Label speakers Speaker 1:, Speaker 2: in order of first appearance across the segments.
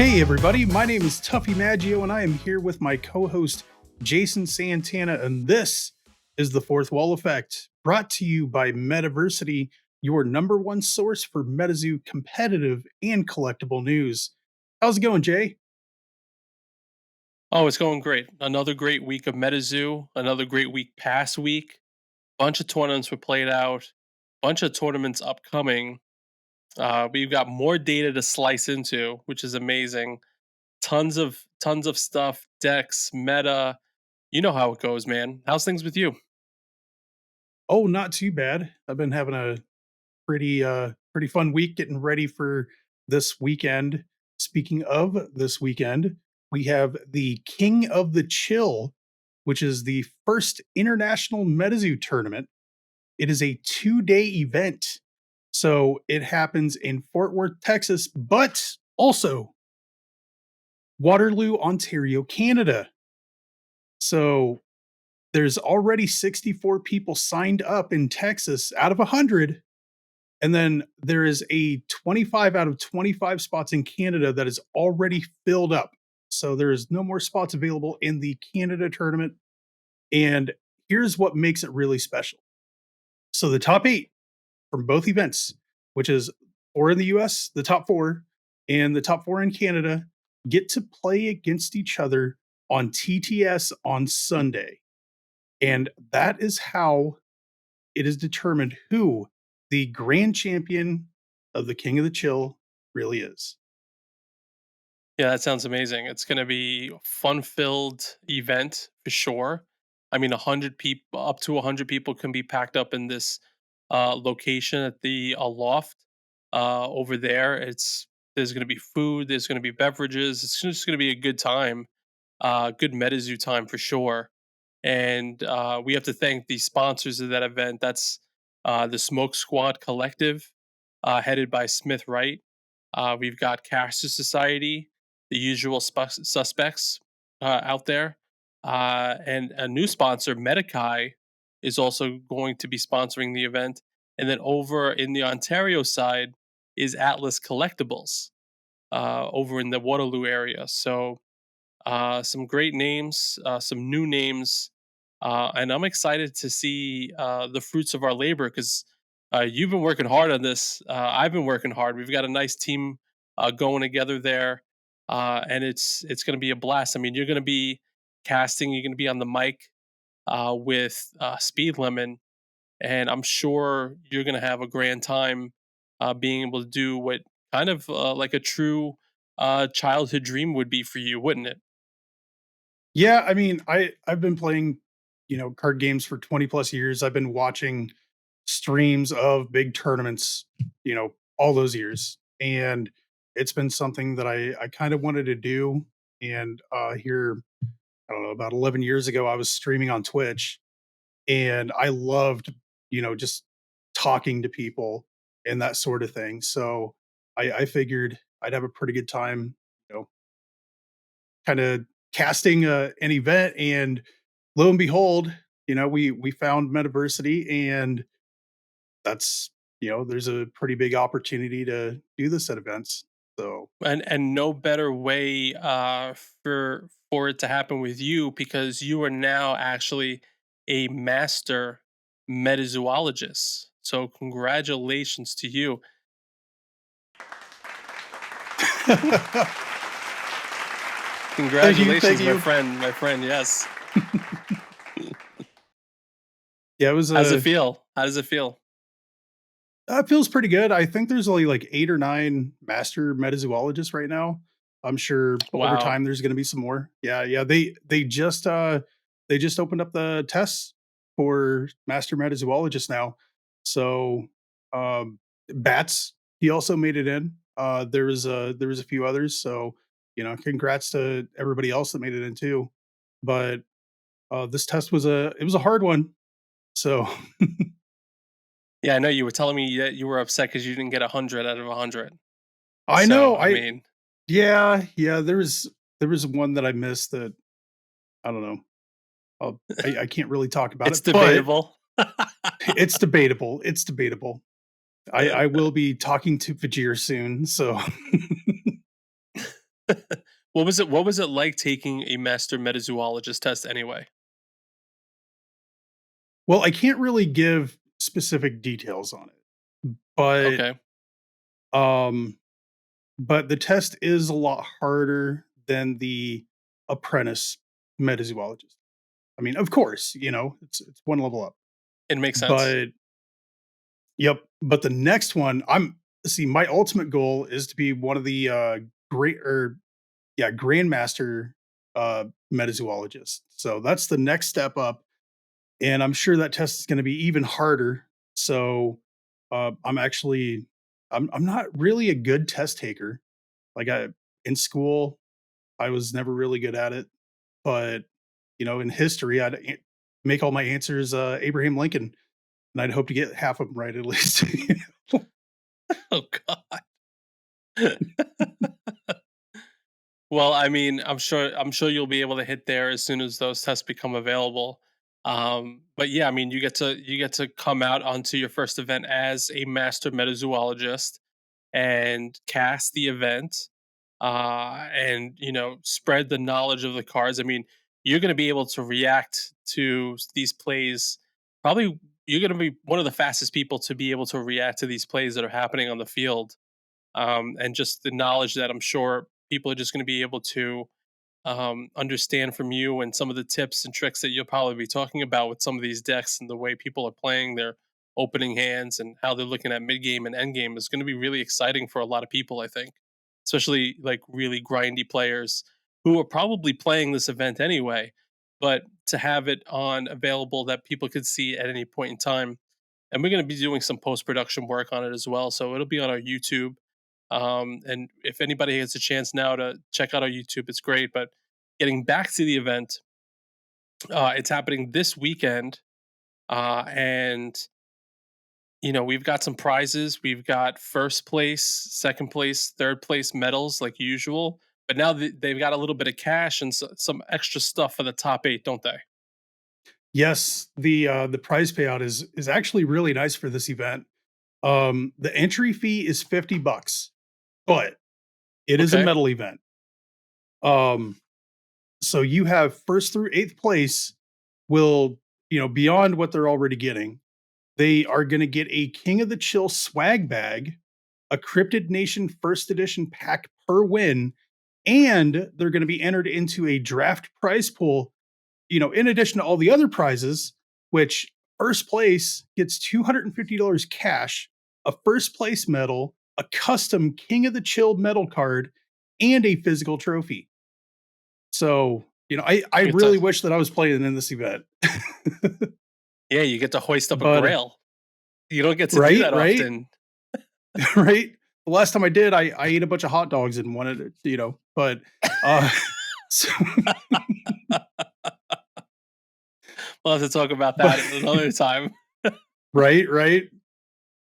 Speaker 1: Hey everybody, my name is Tuffy Maggio and I am here with my co-host Jason Santana, and this is the Fourth Wall Effect, brought to you by Metaversity, your number one source for MetaZoo competitive and collectible news. How's it going, Jay?
Speaker 2: Oh, it's going great. Another great week of MetaZoo, another great week past week. Bunch of tournaments were played out, bunch of tournaments upcoming. We've got more data to slice into, which is amazing. Tons of stuff, decks, meta. You know how it goes, man. How's things with you?
Speaker 1: Oh, not too bad. I've been having a pretty fun week getting ready for this weekend. Speaking of this weekend, we have the King of the Chill, which is the first international MetaZoo tournament. It is a 2-day event. So it happens in Fort Worth, Texas, but also Waterloo, Ontario, Canada. So there's already 64 people signed up in Texas out of 100. And then there is a 25 out of 25 spots in Canada that is already filled up. So there is no more spots available in the Canada tournament. And here's what makes it really special. So the top 8 from both events, which is 4 in the US, the top 4, and the top 4 in Canada, get to play against each other on TTS on Sunday. And that is how it is determined who the grand champion of the King of the Chill really is.
Speaker 2: Yeah, that sounds amazing. It's going to be a fun-filled event for sure. I mean, 100 people, up to 100 people can be packed up in this location at the loft over there. There's going to be food, there's going to be beverages. It's just going to be a good time, good MetaZoo time for sure. And we have to thank the sponsors of that event. That's the Smoke Squad Collective, headed by Smith Wright. We've got Caster Society, the usual suspects out there, and a new sponsor, Metakai, is also going to be sponsoring the event. And then over in the Ontario side is Atlas Collectibles, over in the Waterloo area. So some great names, some new names, and I'm excited to see the fruits of our labor because you've been working hard on this. I've been working hard. We've got a nice team going together there, and it's going to be a blast. I mean, you're going to be casting. You're going to be on the mic with Speed Lemon, and I'm sure you're going to have a grand time being able to do what kind of like a true childhood dream would be for you, wouldn't it?
Speaker 1: Yeah, I mean, I've been playing, card games for 20 plus years. I've been watching streams of big tournaments, all those years. And it's been something that I kind of wanted to do. And here, I don't know, about 11 years ago, I was streaming on Twitch and I loved, just talking to people and that sort of thing. So I figured I'd have a pretty good time, you know, kind of casting an event. And lo and behold, we found Metaversity, and that's there's a pretty big opportunity to do this at events. So
Speaker 2: And no better way for it to happen with you because you are now actually a master metazoologist. So congratulations to you.
Speaker 1: thank
Speaker 2: Congratulations, my
Speaker 1: you.
Speaker 2: friend, my friend. Yes.
Speaker 1: Yeah, it was
Speaker 2: How's it
Speaker 1: a
Speaker 2: feel? How does it feel?
Speaker 1: it feels pretty good. I think there's only like 8 or 9 master metazoologists right now. I'm sure over
Speaker 2: Wow.
Speaker 1: time there's going to be some more. Yeah. They just opened up the tests for master metazoologists now. So bats, he also made it in. There was a few others. So congrats to everybody else that made it in too. But this test was a hard one. So
Speaker 2: Yeah, I know you were telling me that you were upset because you didn't get 100 out of 100.
Speaker 1: I know
Speaker 2: So, I
Speaker 1: I
Speaker 2: mean,
Speaker 1: Yeah, there was one that I missed that I don't know. I can't really talk about
Speaker 2: it's
Speaker 1: it, but
Speaker 2: debatable.
Speaker 1: it's debatable. It's debatable. I will be talking to Fajir soon, so
Speaker 2: What was it like taking a master metazoologist test anyway?
Speaker 1: Well, I can't really give specific details on it,
Speaker 2: Okay,
Speaker 1: um, but the test is a lot harder than the apprentice metazoologist. I mean, of course, it's one level up,
Speaker 2: it makes sense.
Speaker 1: but yep. But the next one, see, my ultimate goal is to be one of the great or yeah, grandmaster metazoologists. So that's the next step up, and I'm sure that test is going to be even harder. So I'm actually I'm not really a good test taker. Like I in school, I was never really good at it, but in history, make all my answers Abraham Lincoln, and I'd hope to get half of them right at least.
Speaker 2: Oh god. Well, I mean, I'm sure you'll be able to hit there as soon as those tests become available. But yeah, I mean, you get to come out onto your first event as a master metazoologist and cast the event, and spread the knowledge of the cards. I mean, you're going to be able to react to these plays. Probably, you're going to be one of the fastest people to be able to react to these plays that are happening on the field, and just the knowledge that I'm sure people are just going to be able to understand from you, and some of the tips and tricks that you'll probably be talking about with some of these decks and the way people are playing their opening hands and how they're looking at mid game and end game is going to be really exciting for a lot of people, I think, especially like really grindy players who are probably playing this event anyway, but to have it on available that people could see at any point in time. And we're going to be doing some post production work on it as well, so it'll be on our YouTube. And if anybody has a chance now to check out our YouTube, it's great. But getting back to the event, it's happening this weekend, and we've got some prizes. We've got first place, second place, third place medals like usual. But now they've got a little bit of cash and some extra stuff for the top eight, don't they?
Speaker 1: Yes, the prize payout is actually really nice for this event. The entry fee is $50, but it is a
Speaker 2: Okay.
Speaker 1: medal event. Um, so you have first through eighth place will, beyond what they're already getting, they are going to get a King of the Chill swag bag, a Cryptid Nation first edition pack per win, and they're going to be entered into a draft prize pool, in addition to all the other prizes, which first place gets $250 cash, a first place medal, a custom King of the Chill medal card, and a physical trophy. So, I
Speaker 2: You get to
Speaker 1: really wish that I was playing in this event.
Speaker 2: Yeah, you get to hoist up a
Speaker 1: But
Speaker 2: grail. You don't get to do
Speaker 1: right,
Speaker 2: that
Speaker 1: right,
Speaker 2: often.
Speaker 1: right. The last time I did, I ate a bunch of hot dogs and wanted it, but uh so,
Speaker 2: We'll have to talk about
Speaker 1: but
Speaker 2: that another time.
Speaker 1: right, right.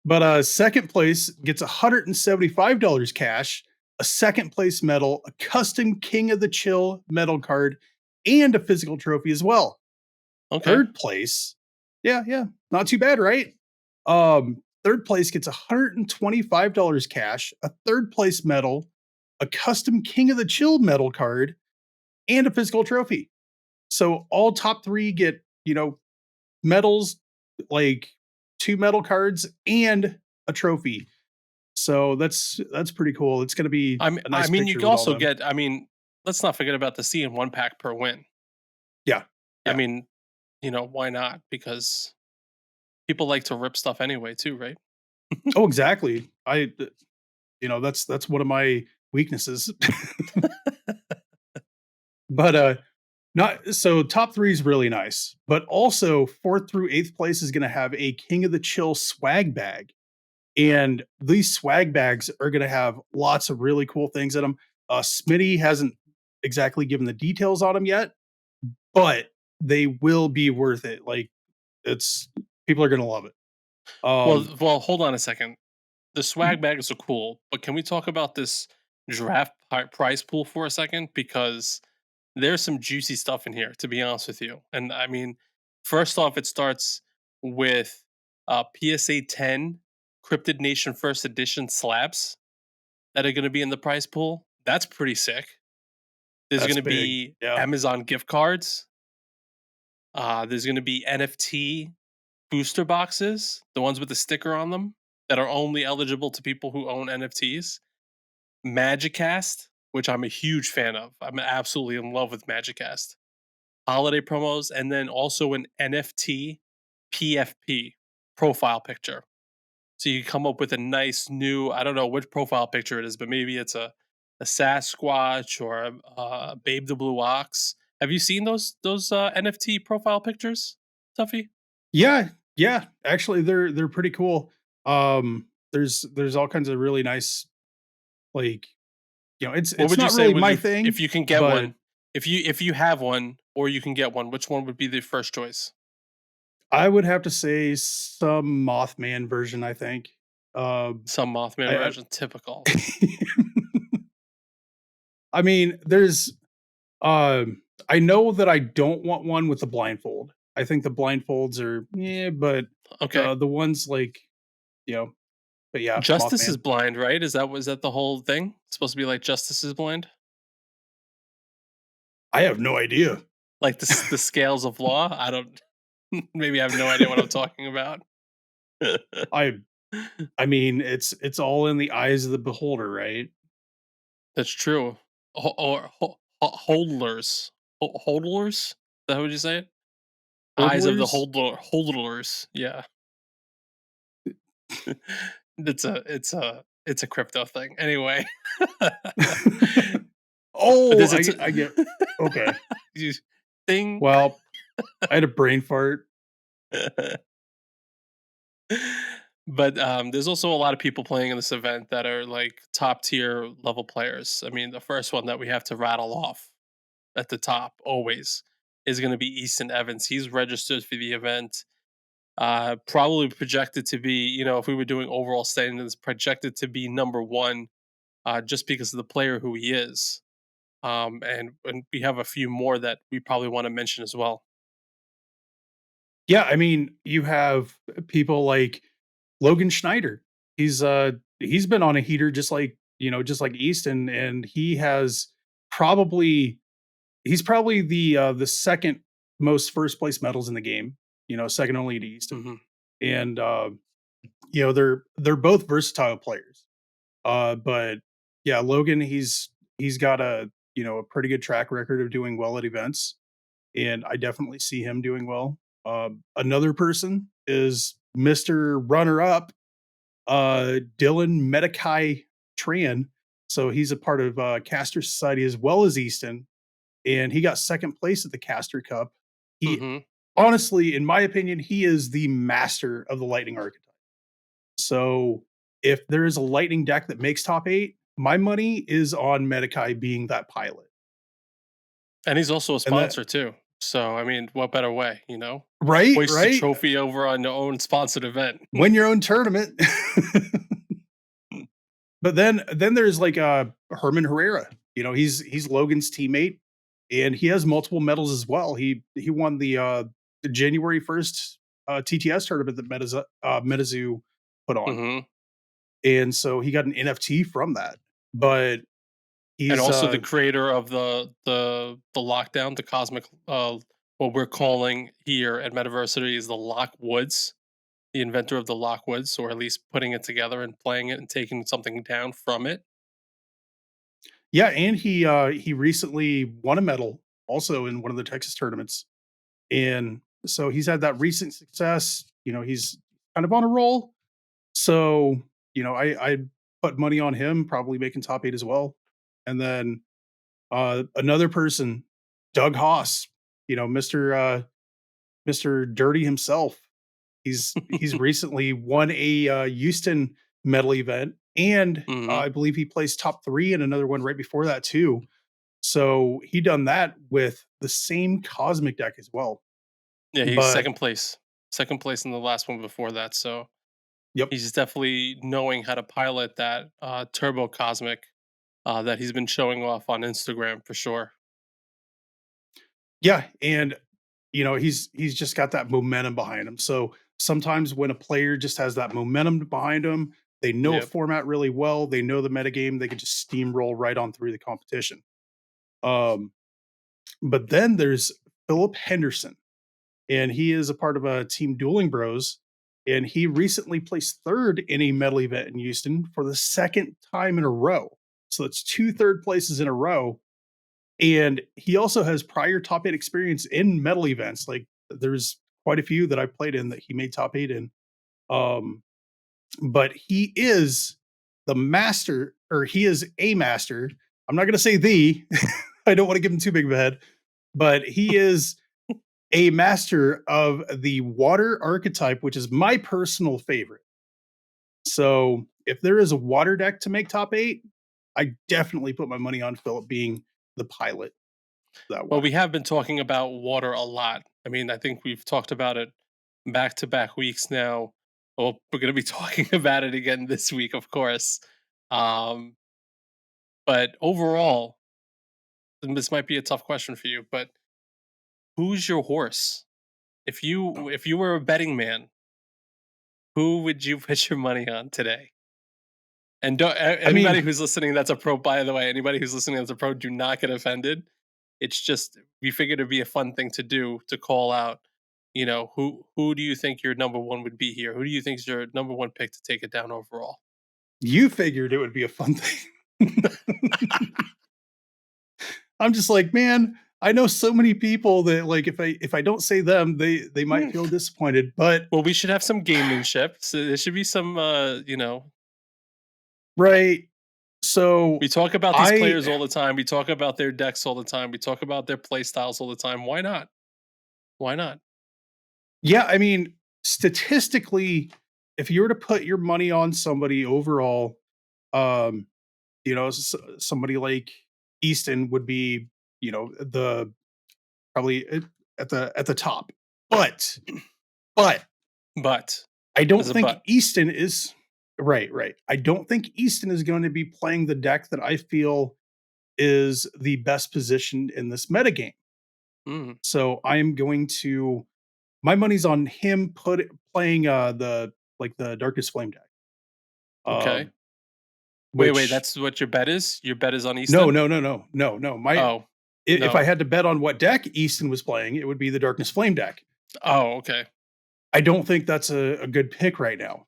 Speaker 1: But second place gets $175 cash, a second place medal, a custom King of the Chill medal card, and a physical trophy as well.
Speaker 2: Okay.
Speaker 1: Third place, yeah, yeah, not too bad, right? Third place gets $125 cash, a third place medal, a custom King of the Chill medal card, and a physical trophy. So all top three get, medals, like two medal cards and a trophy. So that's pretty cool. It's going to be a
Speaker 2: I
Speaker 1: nice
Speaker 2: mean, you
Speaker 1: picture
Speaker 2: can
Speaker 1: with all
Speaker 2: also
Speaker 1: them.
Speaker 2: get. I mean, let's not forget about the C and one pack per win.
Speaker 1: Yeah.
Speaker 2: I
Speaker 1: Yeah.
Speaker 2: mean, why not? Because people like to rip stuff anyway, too, right?
Speaker 1: Oh, exactly. That's one of my weaknesses. But not so top 3 is really nice, but also 4th through 8th place is going to have a King of the Chill swag bag. And these swag bags are going to have lots of really cool things in them. Smitty hasn't exactly given the details on them yet, but they will be worth it. Like it's people are going to love it.
Speaker 2: Well,
Speaker 1: Um,
Speaker 2: hold on a second. The swag bags are cool, but can we talk about this draft prize pool for a second? Because there's some juicy stuff in here, to be honest with you. And I mean, first off, it starts with PSA 10 Cryptid Nation First Edition slabs that are going to be in the prize pool. That's pretty sick. There's
Speaker 1: That's
Speaker 2: gonna
Speaker 1: big.
Speaker 2: be
Speaker 1: Yeah.
Speaker 2: Amazon gift cards. There's gonna be NFT booster boxes, the ones with the sticker on them that are only eligible to people who own NFTs. Magicast, which I'm a huge fan of. I'm absolutely in love with Magicast. Holiday promos, and then also an NFT PFP profile picture. So you come up with a nice new, I don't know which profile picture it is, but maybe it's a Sasquatch or a Babe the Blue Ox. Have you seen those NFT profile pictures, Tuffy?
Speaker 1: Yeah, yeah, actually, they're pretty cool. There's all kinds of really nice, like,
Speaker 2: What
Speaker 1: it's
Speaker 2: would you
Speaker 1: not
Speaker 2: say
Speaker 1: really
Speaker 2: would
Speaker 1: my
Speaker 2: you if
Speaker 1: thing,
Speaker 2: you can get
Speaker 1: but
Speaker 2: one? If you have one or you can get one, which one would be the first choice?
Speaker 1: I would have to say some Mothman version, I think.
Speaker 2: Some Mothman
Speaker 1: I
Speaker 2: version, typical.
Speaker 1: I mean, I know that I don't want one with the blindfold. I think the blindfolds are, yeah, but
Speaker 2: Okay.
Speaker 1: the ones like, you know, but yeah,
Speaker 2: Justice is
Speaker 1: Mothman.
Speaker 2: blind, right? Was that the whole thing? It's supposed to be like Justice is blind?
Speaker 1: I have no idea.
Speaker 2: Like the scales of law? I don't maybe I have no idea what I'm talking about.
Speaker 1: I I mean, it's all in the eyes of the beholder, right?
Speaker 2: That's true. Hodlers. Hodlers? Is that how would you say it? Eyes of the
Speaker 1: Hurdlers?
Speaker 2: hodlers. Yeah. It's a crypto thing. Anyway. But
Speaker 1: Oh,
Speaker 2: there's a t
Speaker 1: I get okay.
Speaker 2: you thing.
Speaker 1: Well, I had a brain fart.
Speaker 2: But, there's also a lot of people playing in this event that are, like, top tier level players. I mean, the first one that we have to rattle off at the top always is gonna be Easton Evans. He's registered for the event, probably projected to be, if we were doing overall standings, projected to be number 1, just because of the player who he is. And we have a few more that we probably wanna mention as well.
Speaker 1: Yeah, I mean, you have people like Logan Schneider. He's been on a heater just like, just like Easton, and probably he's probably the second most first place medals in the game, second only to Easton.
Speaker 2: Mhm.
Speaker 1: And they're both versatile players. But yeah, Logan, he's got a pretty good track record of doing well at events, and I definitely see him doing well. Another person is Mr. Runner Up, Dylan Medikai Tran. So he's a part of Caster Society as well as Easton, and he got second place at the Caster Cup. He
Speaker 2: Mhm.
Speaker 1: honestly, in my opinion, he is the master of the Lightning archetype. So if there is a Lightning deck that makes top eight, my money is on Medikai being that pilot.
Speaker 2: And he's also a
Speaker 1: And that
Speaker 2: sponsor too. So, I mean, what better way,
Speaker 1: right,
Speaker 2: Hoist the
Speaker 1: right.
Speaker 2: trophy over on your own sponsored event.
Speaker 1: Win your own tournament. But then there's like Herman Herrera. He's Logan's teammate, and he has multiple medals as well. He won the January 1st TTS tournament that Metazoo put on,
Speaker 2: Mhm.
Speaker 1: and so he got an NFT from that. But
Speaker 2: And
Speaker 1: he's
Speaker 2: also the creator of the lockdown, the cosmic, what we're calling here at Metaversity is the Lock Woods, the inventor of the Lock Woods, or at least putting it together and playing it and taking something down from it.
Speaker 1: yeah, and he recently won a medal also in one of the Texas tournaments, and so he's had that recent success. He's kind of on a roll. So, I put money on him, probably making top eight as well. And then another person, Doug Haas, Mr. Dirty himself. He's recently won a Houston medal event, and
Speaker 2: Mhm.
Speaker 1: I believe he placed top three in another one right before that too. So he done that with the same cosmic deck as well.
Speaker 2: Yeah, he's
Speaker 1: But
Speaker 2: second place. Second place in the last one before that, so
Speaker 1: yep.
Speaker 2: he's definitely knowing how to pilot that, turbo cosmic, that he's been showing off on Instagram for sure.
Speaker 1: Yeah, and he's just got that momentum behind him. So sometimes when a player just has that momentum behind him, They know a
Speaker 2: Yep.
Speaker 1: format really well. They know the metagame. They can just steamroll right on through the competition. Um, but then there's Philip Henderson, and he is a part of a team Dueling Bros. And he recently placed third in a medal event in Houston for the second time in a row. So it's two third places in a row. And he also has prior top eight experience in medal events. Like there's quite a few that I played in that he made top eight in. Um, but he is the master, or he is a master. I'm not going to say the, I don't want to give him too big of a head, but he is a master of the water archetype, which is my personal favorite. So if there is a water deck to make top eight, I definitely put my money on Philip being the pilot of that
Speaker 2: Well,
Speaker 1: water
Speaker 2: we
Speaker 1: deck.
Speaker 2: have been talking about water a lot. I mean, I think we've talked about it back to back weeks now. Well, we're going to be talking about it again this week, of course. Um, but overall, and this might be a tough question for you, but who's your horse? If you were a betting man, who would you put your money on today? And don't,
Speaker 1: I
Speaker 2: anybody
Speaker 1: mean,
Speaker 2: who's listening that's a pro, by the way, anybody who's listening that's a pro, do not get offended. It's just we figured it'd be a fun thing to do to call out. You know, who do you think your number one would be here? Who do you think is your number one pick to take it down overall?
Speaker 1: you figured it would be a fun thing. I'm just like, man, I know so many people that like if I don't say them, they might feel disappointed. But
Speaker 2: Well, we should have some gamemanship. So there should be some,
Speaker 1: right, so
Speaker 2: we talk about these
Speaker 1: I
Speaker 2: players all the time. We talk about their decks all the time. We talk about their play styles all the time. Why not? Why not?
Speaker 1: yeah, I mean, statistically, if you were to put your money on somebody overall, um, somebody like Easton would be, the probably at the top. But but
Speaker 2: But
Speaker 1: I don't
Speaker 2: there's a
Speaker 1: think
Speaker 2: but.
Speaker 1: Easton is right, right. I don't think Easton is going to be playing the deck that I feel is the best positioned in this metagame.
Speaker 2: Mm,
Speaker 1: So I am going to my money's on him playing the like the Darkest Flame deck.
Speaker 2: okay.
Speaker 1: Um
Speaker 2: Wait.
Speaker 1: which
Speaker 2: That's what your bet is. Your bet is on
Speaker 1: no,
Speaker 2: Easton.
Speaker 1: no, no, no, no, no.
Speaker 2: Oh
Speaker 1: If I
Speaker 2: no.
Speaker 1: had to bet on what deck Easton was playing, it would be the Darkness Flame deck.
Speaker 2: Oh, okay.
Speaker 1: I don't think that's a good pick right now
Speaker 2: Okay.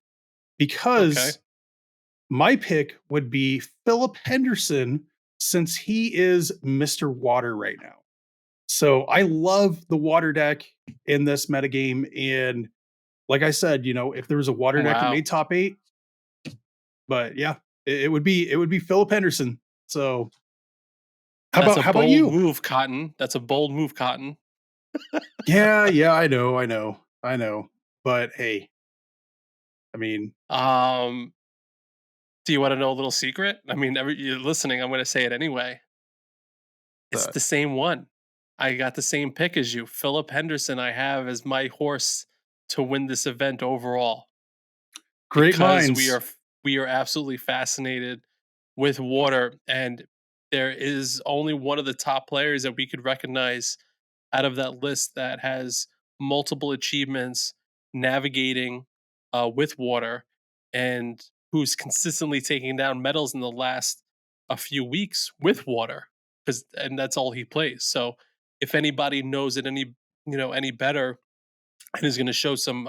Speaker 1: because my pick would be Philip Henderson since he is Mr. Water right now. So I love the water deck in this metagame. And like I said, if there was a water deck that
Speaker 2: Wow.
Speaker 1: made top eight, but yeah, it would be Philip Henderson. So how
Speaker 2: That's
Speaker 1: about
Speaker 2: a
Speaker 1: how about
Speaker 2: bold
Speaker 1: you?
Speaker 2: move, Cotton. That's a bold move, Cotton.
Speaker 1: Yeah, yeah, I know. But hey, I mean,
Speaker 2: Um, do you want to know a little secret? I mean, you're listening. I'm going to say it anyway. It's
Speaker 1: uh,
Speaker 2: the same one. I got the same pick as you. Philip Henderson, I have as my horse to win this event overall
Speaker 1: great
Speaker 2: because
Speaker 1: minds.
Speaker 2: we are absolutely fascinated with water, and there is only one of the top players that we could recognize out of that list that has multiple achievements navigating with water and who's consistently taking down medals in the last a few weeks with water because and that's all he plays. So if anybody knows it any better and is going to show some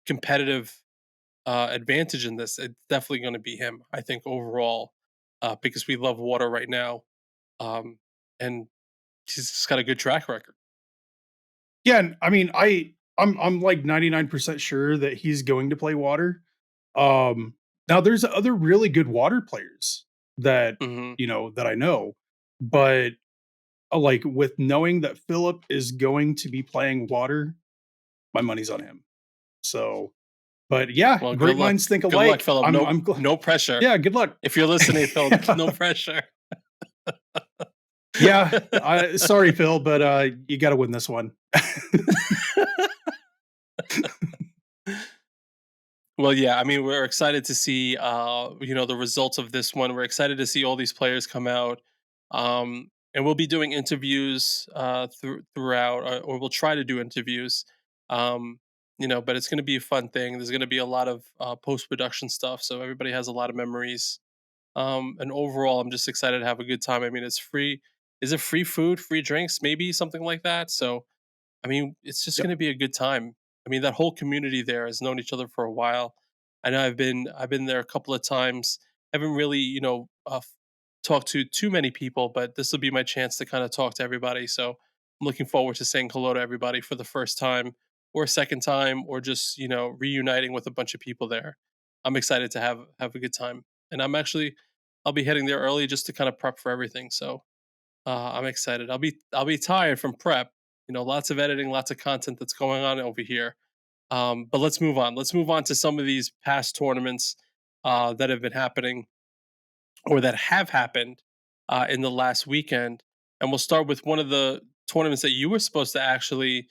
Speaker 2: competitive advantage in this, it's definitely going to be him. I think overall because we love water right now, and he's just got a good track record.
Speaker 1: Yeah, and I mean, I'm like 99% sure that he's going to play water. Um, Now there's other really good water players that,
Speaker 2: Hmm.
Speaker 1: that I know, but like with knowing that Philip is going to be playing water, my money's on him. So, but yeah,
Speaker 2: Well, good
Speaker 1: great
Speaker 2: luck.
Speaker 1: minds think
Speaker 2: Good luck,
Speaker 1: alike.
Speaker 2: Philip.
Speaker 1: I'm glad.
Speaker 2: No pressure.
Speaker 1: Yeah, good luck.
Speaker 2: If you're listening, Philip, no pressure.
Speaker 1: Yeah, sorry, Phil, but you got to win this one.
Speaker 2: Well, yeah, I mean, we're excited to see the results of this one. We're excited to see all these players come out. And we'll be doing interviews throughout or we'll try to do interviews. Um But it's going to be a fun thing. There's going to be a lot of post production stuff, so everybody has a lot of memories. And overall, I'm just excited to have a good time. I mean, it's free. Is it free food, free drinks, maybe something like that? So I mean, it's just
Speaker 1: Yep.
Speaker 2: going to be a good time. I mean, that whole community there has known each other for a while. I know I've been there a couple of times. I haven't really, talked to too many people, but this will be my chance to kind of talk to everybody. So I'm looking forward to saying hello to everybody for the first time or a second time, or just reuniting with a bunch of people there. I'm excited to have a good time, and I'll be heading there early just to kind of prep for everything. So I'm excited. I'll be tired from prep. Lots of editing, lots of content that's going on over here. But let's move on. Let's move on to some of these past tournaments that have been happening or that have happened in the last weekend. And we'll start with one of the tournaments that you were supposed to actually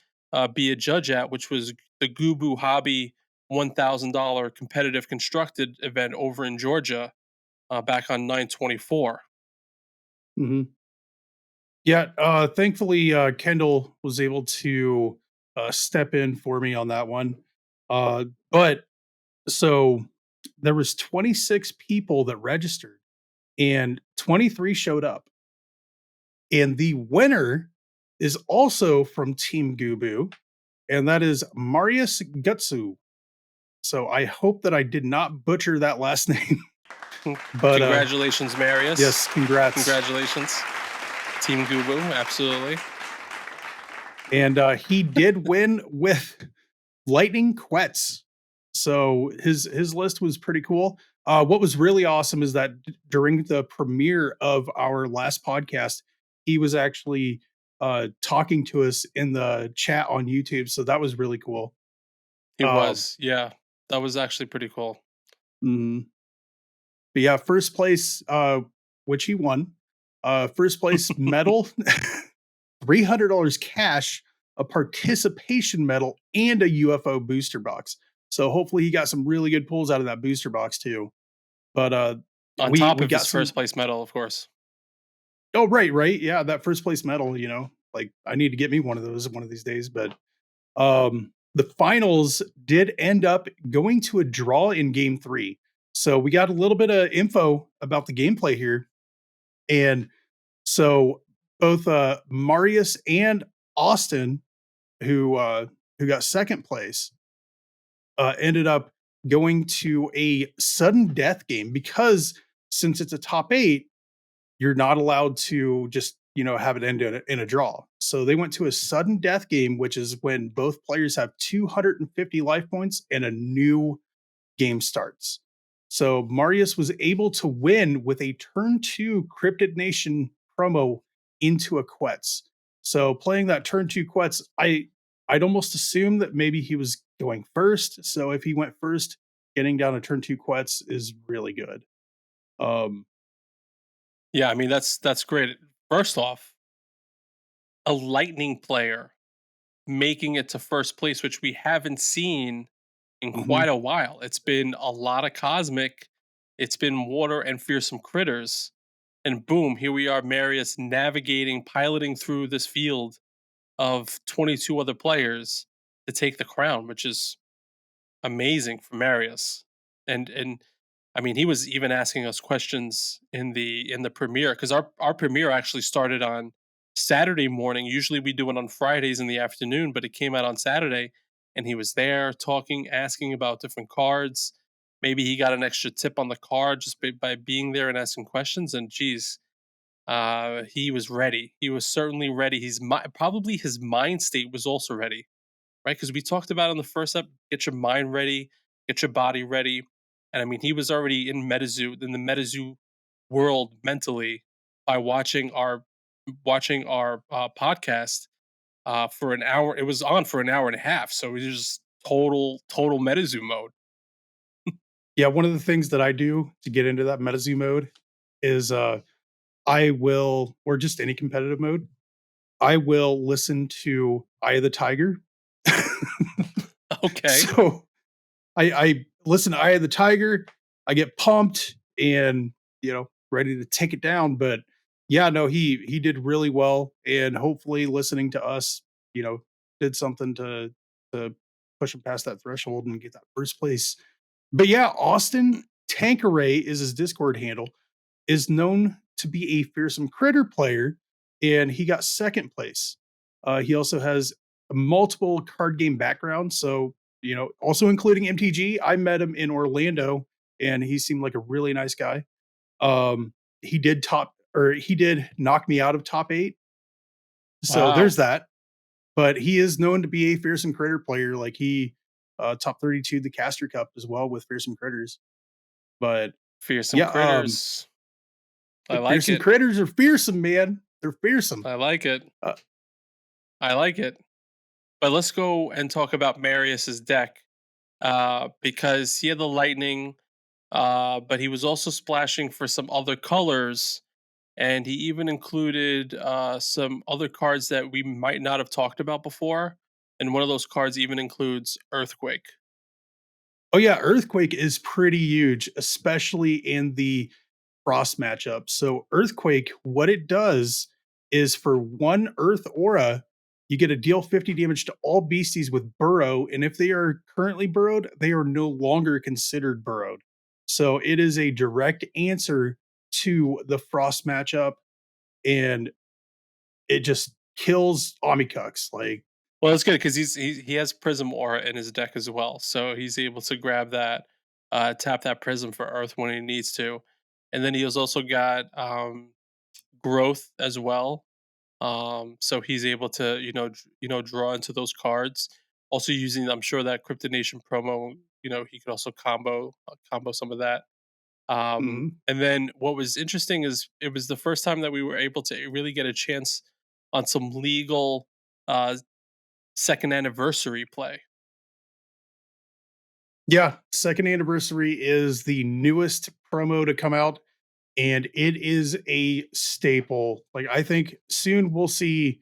Speaker 2: be a judge at, which was the Gubu Hobby $1,000 competitive constructed event over in Georgia back on 9/24.
Speaker 1: Mhm. Yeah, thankfully, Kendall was able to, step in for me on that one. But so there was 26 people that registered and 23 showed up. And the winner is also from Team Gubu, and that is Marius Gutsu. So I hope that I did not butcher that last name, but,
Speaker 2: Congratulations, Marius.
Speaker 1: yes, congrats.
Speaker 2: Congratulations. Team Gubu, absolutely.
Speaker 1: And, he did win with Lightning Quetz. So his list was pretty cool. What was really awesome is that during the premiere of our last podcast, he was actually talking to us in the chat on YouTube. So that was really cool.
Speaker 2: He
Speaker 1: Um,
Speaker 2: was, yeah. That was actually pretty cool.
Speaker 1: mhm. But yeah, first place, which he won. First place medal, $300 cash, a participation medal, and a UFO booster box. So hopefully he got some really good pulls out of that booster box too. But
Speaker 2: On
Speaker 1: we
Speaker 2: top
Speaker 1: we
Speaker 2: of
Speaker 1: got
Speaker 2: his
Speaker 1: some.
Speaker 2: first place medal, of course.
Speaker 1: Oh, right, yeah, that first place medal. Like I need to get me one of those one of these days. But the finals did end up going to a draw in game three. So we got a little bit of info about the gameplay here, and so both Marius and Austin, who uh, who got second place, ended up going to a sudden death game because since it's a top eight, you're not allowed to just have it end in a draw. So they went to a sudden death game, which is when both players have 250 life points and a new game starts. So Marius was able to win with a turn two Cryptid Nation promo into a Quetz. So playing that turn two Quetz, I'd almost assume that maybe he was going first. So if he went first, getting down a turn two Quetz is really good. Um,
Speaker 2: Yeah, I mean, that's great. First off, a Lightning player making it to first place, which we haven't seen in quite
Speaker 1: mhm.
Speaker 2: a while. It's been a lot of Cosmic, it's been Water and Fearsome Critters, and boom, here we are, Marius navigating, piloting through this field of 22 other players to take the crown, which is amazing for Marius. And I mean, he was even asking us questions in the premiere, because our premiere actually started on Saturday morning. Usually we do it on Fridays in the afternoon, but it came out on Saturday, and he was there talking, asking about different cards. Maybe he got an extra tip on the card just by being there and asking questions. And geez, he was ready. He was certainly ready. Probably his mind state was also ready, right? Because we talked about in the first up, get your mind ready, get your body ready. And I mean, he was already in the MetaZoo world mentally by watching our podcast for an hour. It was on for an hour and a half, so it was just total MetaZoo mode.
Speaker 1: Yeah, one of the things that I do to get into that MetaZoo mode is I will, or just any competitive mode, I will listen to Eye of the Tiger.
Speaker 2: Okay.
Speaker 1: So I listen to Eye of the Tiger, I get pumped and ready to take it down. But yeah, no, he did really well, and hopefully listening to us, did something to push him past that threshold and get that first place. But yeah, Austin Tankeray is his Discord handle, is known to be a fearsome critter player, and he got second place. He also has a multiple card game background, so also including MTG. I met him in Orlando, and he seemed like a really nice guy. He did knock me out of top 8, so there's
Speaker 2: Wow,
Speaker 1: that. But he is known to be a fearsome critter player. Like he top 32 the Caster Cup as well with fearsome critters. But
Speaker 2: fearsome
Speaker 1: yeah,
Speaker 2: critters. I like
Speaker 1: fearsome
Speaker 2: it.
Speaker 1: critters are fearsome, man. They're fearsome.
Speaker 2: I like it.
Speaker 1: Uh,
Speaker 2: I like it. But let's go and talk about Marius's deck, because he had the lightning, but he was also splashing for some other colors, and he even included some other cards that we might not have talked about before. And one of those cards even includes Earthquake.
Speaker 1: oh yeah, Earthquake is pretty huge, especially in the Frost matchup. So Earthquake, what it does is for one Earth aura, you get to deal 50 damage to all beasties with burrow, and if they are currently burrowed, they are no longer considered burrowed. So it is a direct answer to the Frost matchup, and it just kills Omikucks. Like,
Speaker 2: Well, it's good because he has Prism Aura in his deck as well, so he's able to grab that, tap that Prism for Earth when he needs to, and then he has also got Growth as well. So he's able to draw into those cards. Also using, I'm sure that Crypto Nation promo, he could also combo some of that.
Speaker 1: mhm.
Speaker 2: And then what was interesting is it was the first time that we were able to really get a chance on some legal uh, second anniversary play.
Speaker 1: Yeah, second anniversary is the newest promo to come out, and it is a staple. Like, I think soon we'll see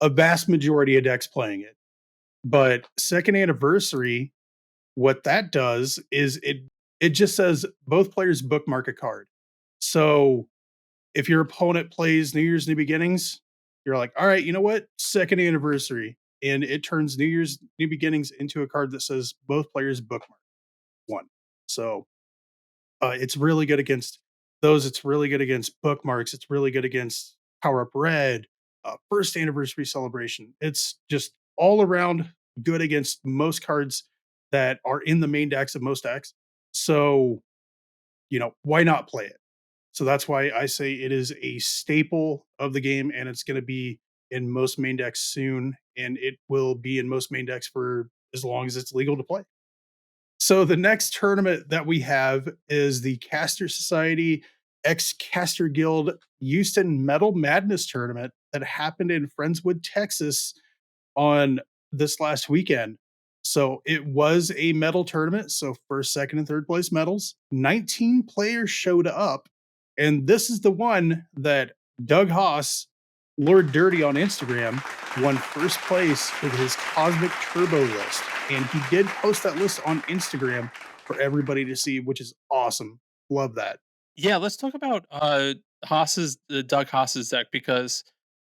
Speaker 1: a vast majority of decks playing it. But second anniversary, what that does is it just says both players bookmark a card. So if your opponent plays New Year's New Beginnings, you're like, all right, you know what? Second anniversary. And it turns New Year's New Beginnings into a card that says both players bookmark one. So it's really good against those. It's really good against bookmarks. It's really good against Power Up Red, first anniversary celebration. It's just all around good against most cards that are in the main decks of most decks. So, why not play it? So that's why I say it is a staple of the game, and it's going to be in most main decks soon, and it will be in most main decks for as long as it's legal to play. So the next tournament that we have is the Caster Society X Caster Guild Houston Metal Madness tournament that happened in Friendswood, Texas on this last weekend. So it was a medal tournament. So first, second, and third place medals. 19 players showed up. And this is the one that Doug Haas, Lord Dirty on Instagram, won first place with his Cosmic Turbo list. And he did post that list on Instagram for everybody to see, which is awesome. Love that.
Speaker 2: Yeah, let's talk about Doug Haas's deck, because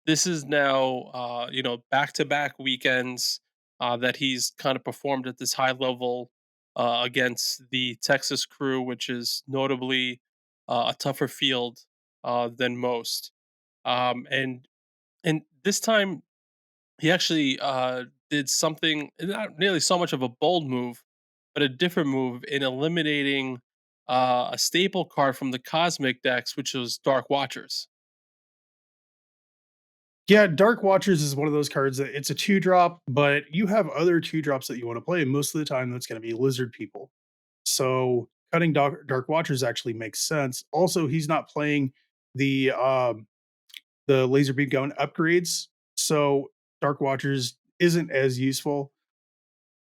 Speaker 2: this is now back to back weekends that he's kind of performed at this high level against the Texas crew, which is notably a tougher field than most. And this time he actually did something, not nearly so much of a bold move, but a different move in eliminating a staple card from the Cosmic decks, which was Dark Watchers.
Speaker 1: Yeah, Dark Watchers is one of those cards that it's a 2 drop, but you have other 2 drops that you want to play. And most of the time, that's going to be Lizard People. So cutting Dark Watchers actually makes sense. Also, he's not playing the laser beam gun upgrades, so Dark Watchers isn't as useful.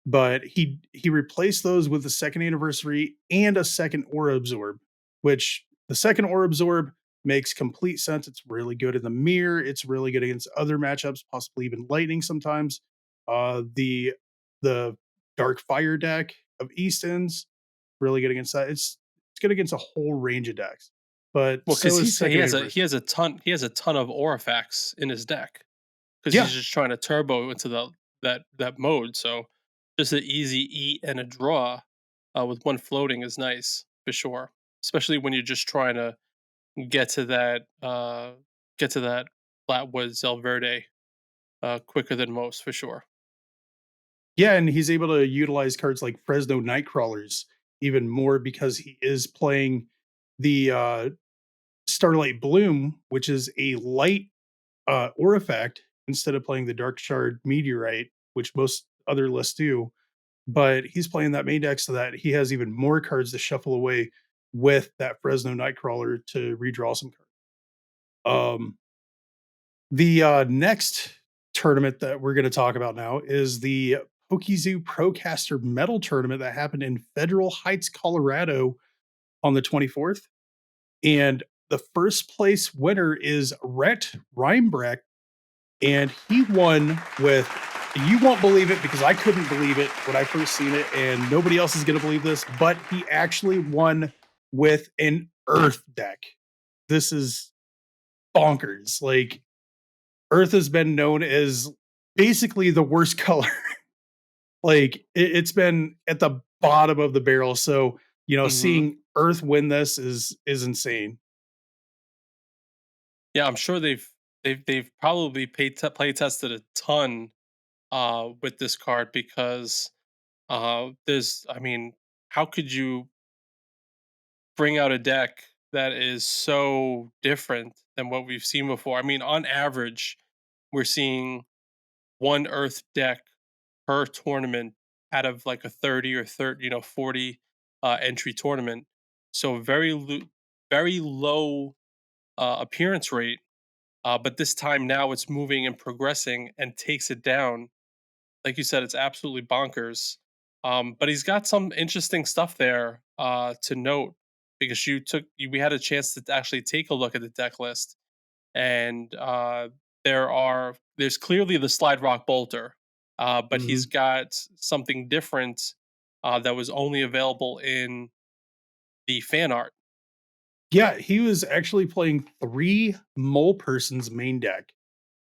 Speaker 1: But he replaced those with the second anniversary and a second aura absorb, which the second aura absorb makes complete sense. It's really good in the mirror. It's really good against other matchups, possibly even lightning sometimes. The dark fire deck of Easton's really good against that. It's good against a whole range of decks. But
Speaker 2: Well, because
Speaker 1: so is
Speaker 2: he
Speaker 1: second
Speaker 2: has a
Speaker 1: anniversary.
Speaker 2: he has a ton of Aurifacts in his deck because
Speaker 1: Yeah,
Speaker 2: he's just trying to turbo into that mode. So just an easy eat and a draw with one floating is nice for sure, especially when you're just trying to get to that get to that Flatwoods El Verde quicker than most for sure.
Speaker 1: Yeah, and he's able to utilize cards like Fresno Nightcrawlers even more because he is playing the Starlight Bloom, which is a light Aurifact, instead of playing the Dark Shard Meteorite, which most other lists do. But he's playing that main deck so that he has even more cards to shuffle away with that Fresno Nightcrawler to redraw some cards. The next tournament that we're going to talk about now is the Pokezoo Procaster Metal Tournament that happened in Federal Heights, Colorado on the 24th. And the first place winner is Rhett Reinbrecht, and he won with, you won't believe it because I couldn't believe it when I first seen it, and nobody else is going to believe this, but he actually won with an Earth deck. This is bonkers. Like, Earth has been known as basically the worst color. Like, it's been at the bottom of the barrel. So,
Speaker 2: Hmm.
Speaker 1: seeing Earth win this is insane.
Speaker 2: Yeah, I'm sure they've probably play tested a ton with this card because there's I mean, how could you bring out a deck that is so different than what we've seen before? I mean, on average, we're seeing one Earth deck per tournament out of like a 30 or 30, 40 entry tournament. So very low appearance rate. But this time now it's moving and progressing and takes it down. Like you said, it's absolutely bonkers. But he's got some interesting stuff there to note because we had a chance to actually take a look at the deck list, and there's clearly the slide rock bolter, but he's
Speaker 1: Mhm.
Speaker 2: got something different that was only available in the fan art.
Speaker 1: Yeah, he was actually playing 3 Mole Person's main deck.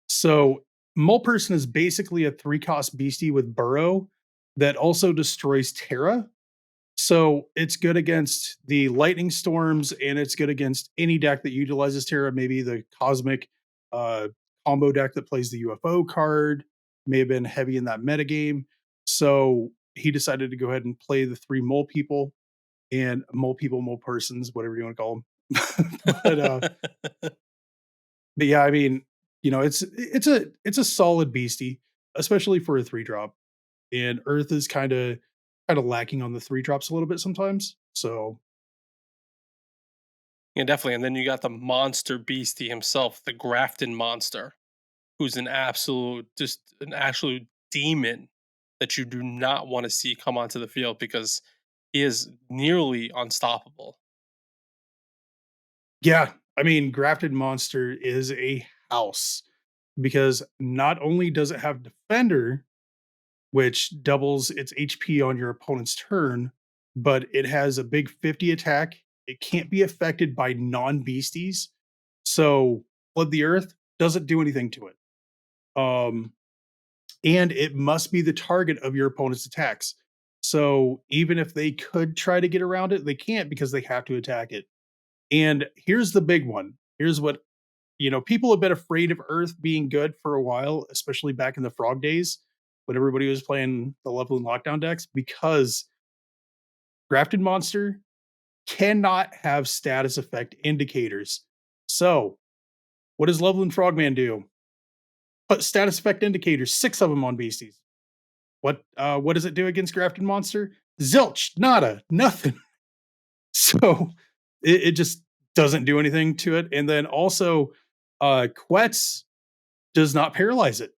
Speaker 1: So, Mole Person is basically a 3-cost beastie with Burrow that also destroys Terra. So, it's good against the Lightning Storms, and it's good against any deck that utilizes Terra, maybe the Cosmic, uh, combo deck that plays the UFO card, may have been heavy in that metagame. So, he decided to go ahead and play the 3 Mole People, and Mole People, Mole Persons, whatever you wanna call them. But, yeah, I mean, it's a solid beastie, especially for a 3 drop. And Earth is kinda lacking on the 3 drops a little bit sometimes. So,
Speaker 2: Yeah, definitely. And then you got the monster beastie himself, the Grafton monster, who's an absolute demon that you do not want to see come onto the field because he is nearly unstoppable.
Speaker 1: yeah, I mean, Grafted Monster is a house because not only does it have Defender, which doubles its HP on your opponent's turn, but it has a big 50 attack. It can't be affected by non-beasties. So, Flood the Earth doesn't do anything to it. Um, and it must be the target of your opponent's attacks. So, even if they could try to get around it, they can't because they have to attack it. And here's the big one. Here's what, people have been afraid of Earth being good for a while, especially back in the Frog days when everybody was playing the Loveland lockdown decks, because Grafted Monster cannot have status effect indicators. So, what does Loveland Frogman do? Put status effect indicators, 6 of them on beasties. What does it do against Grafted Monster? Zilch, nada, nothing. So it just doesn't do anything to it. And then also, Quetz does not paralyze it.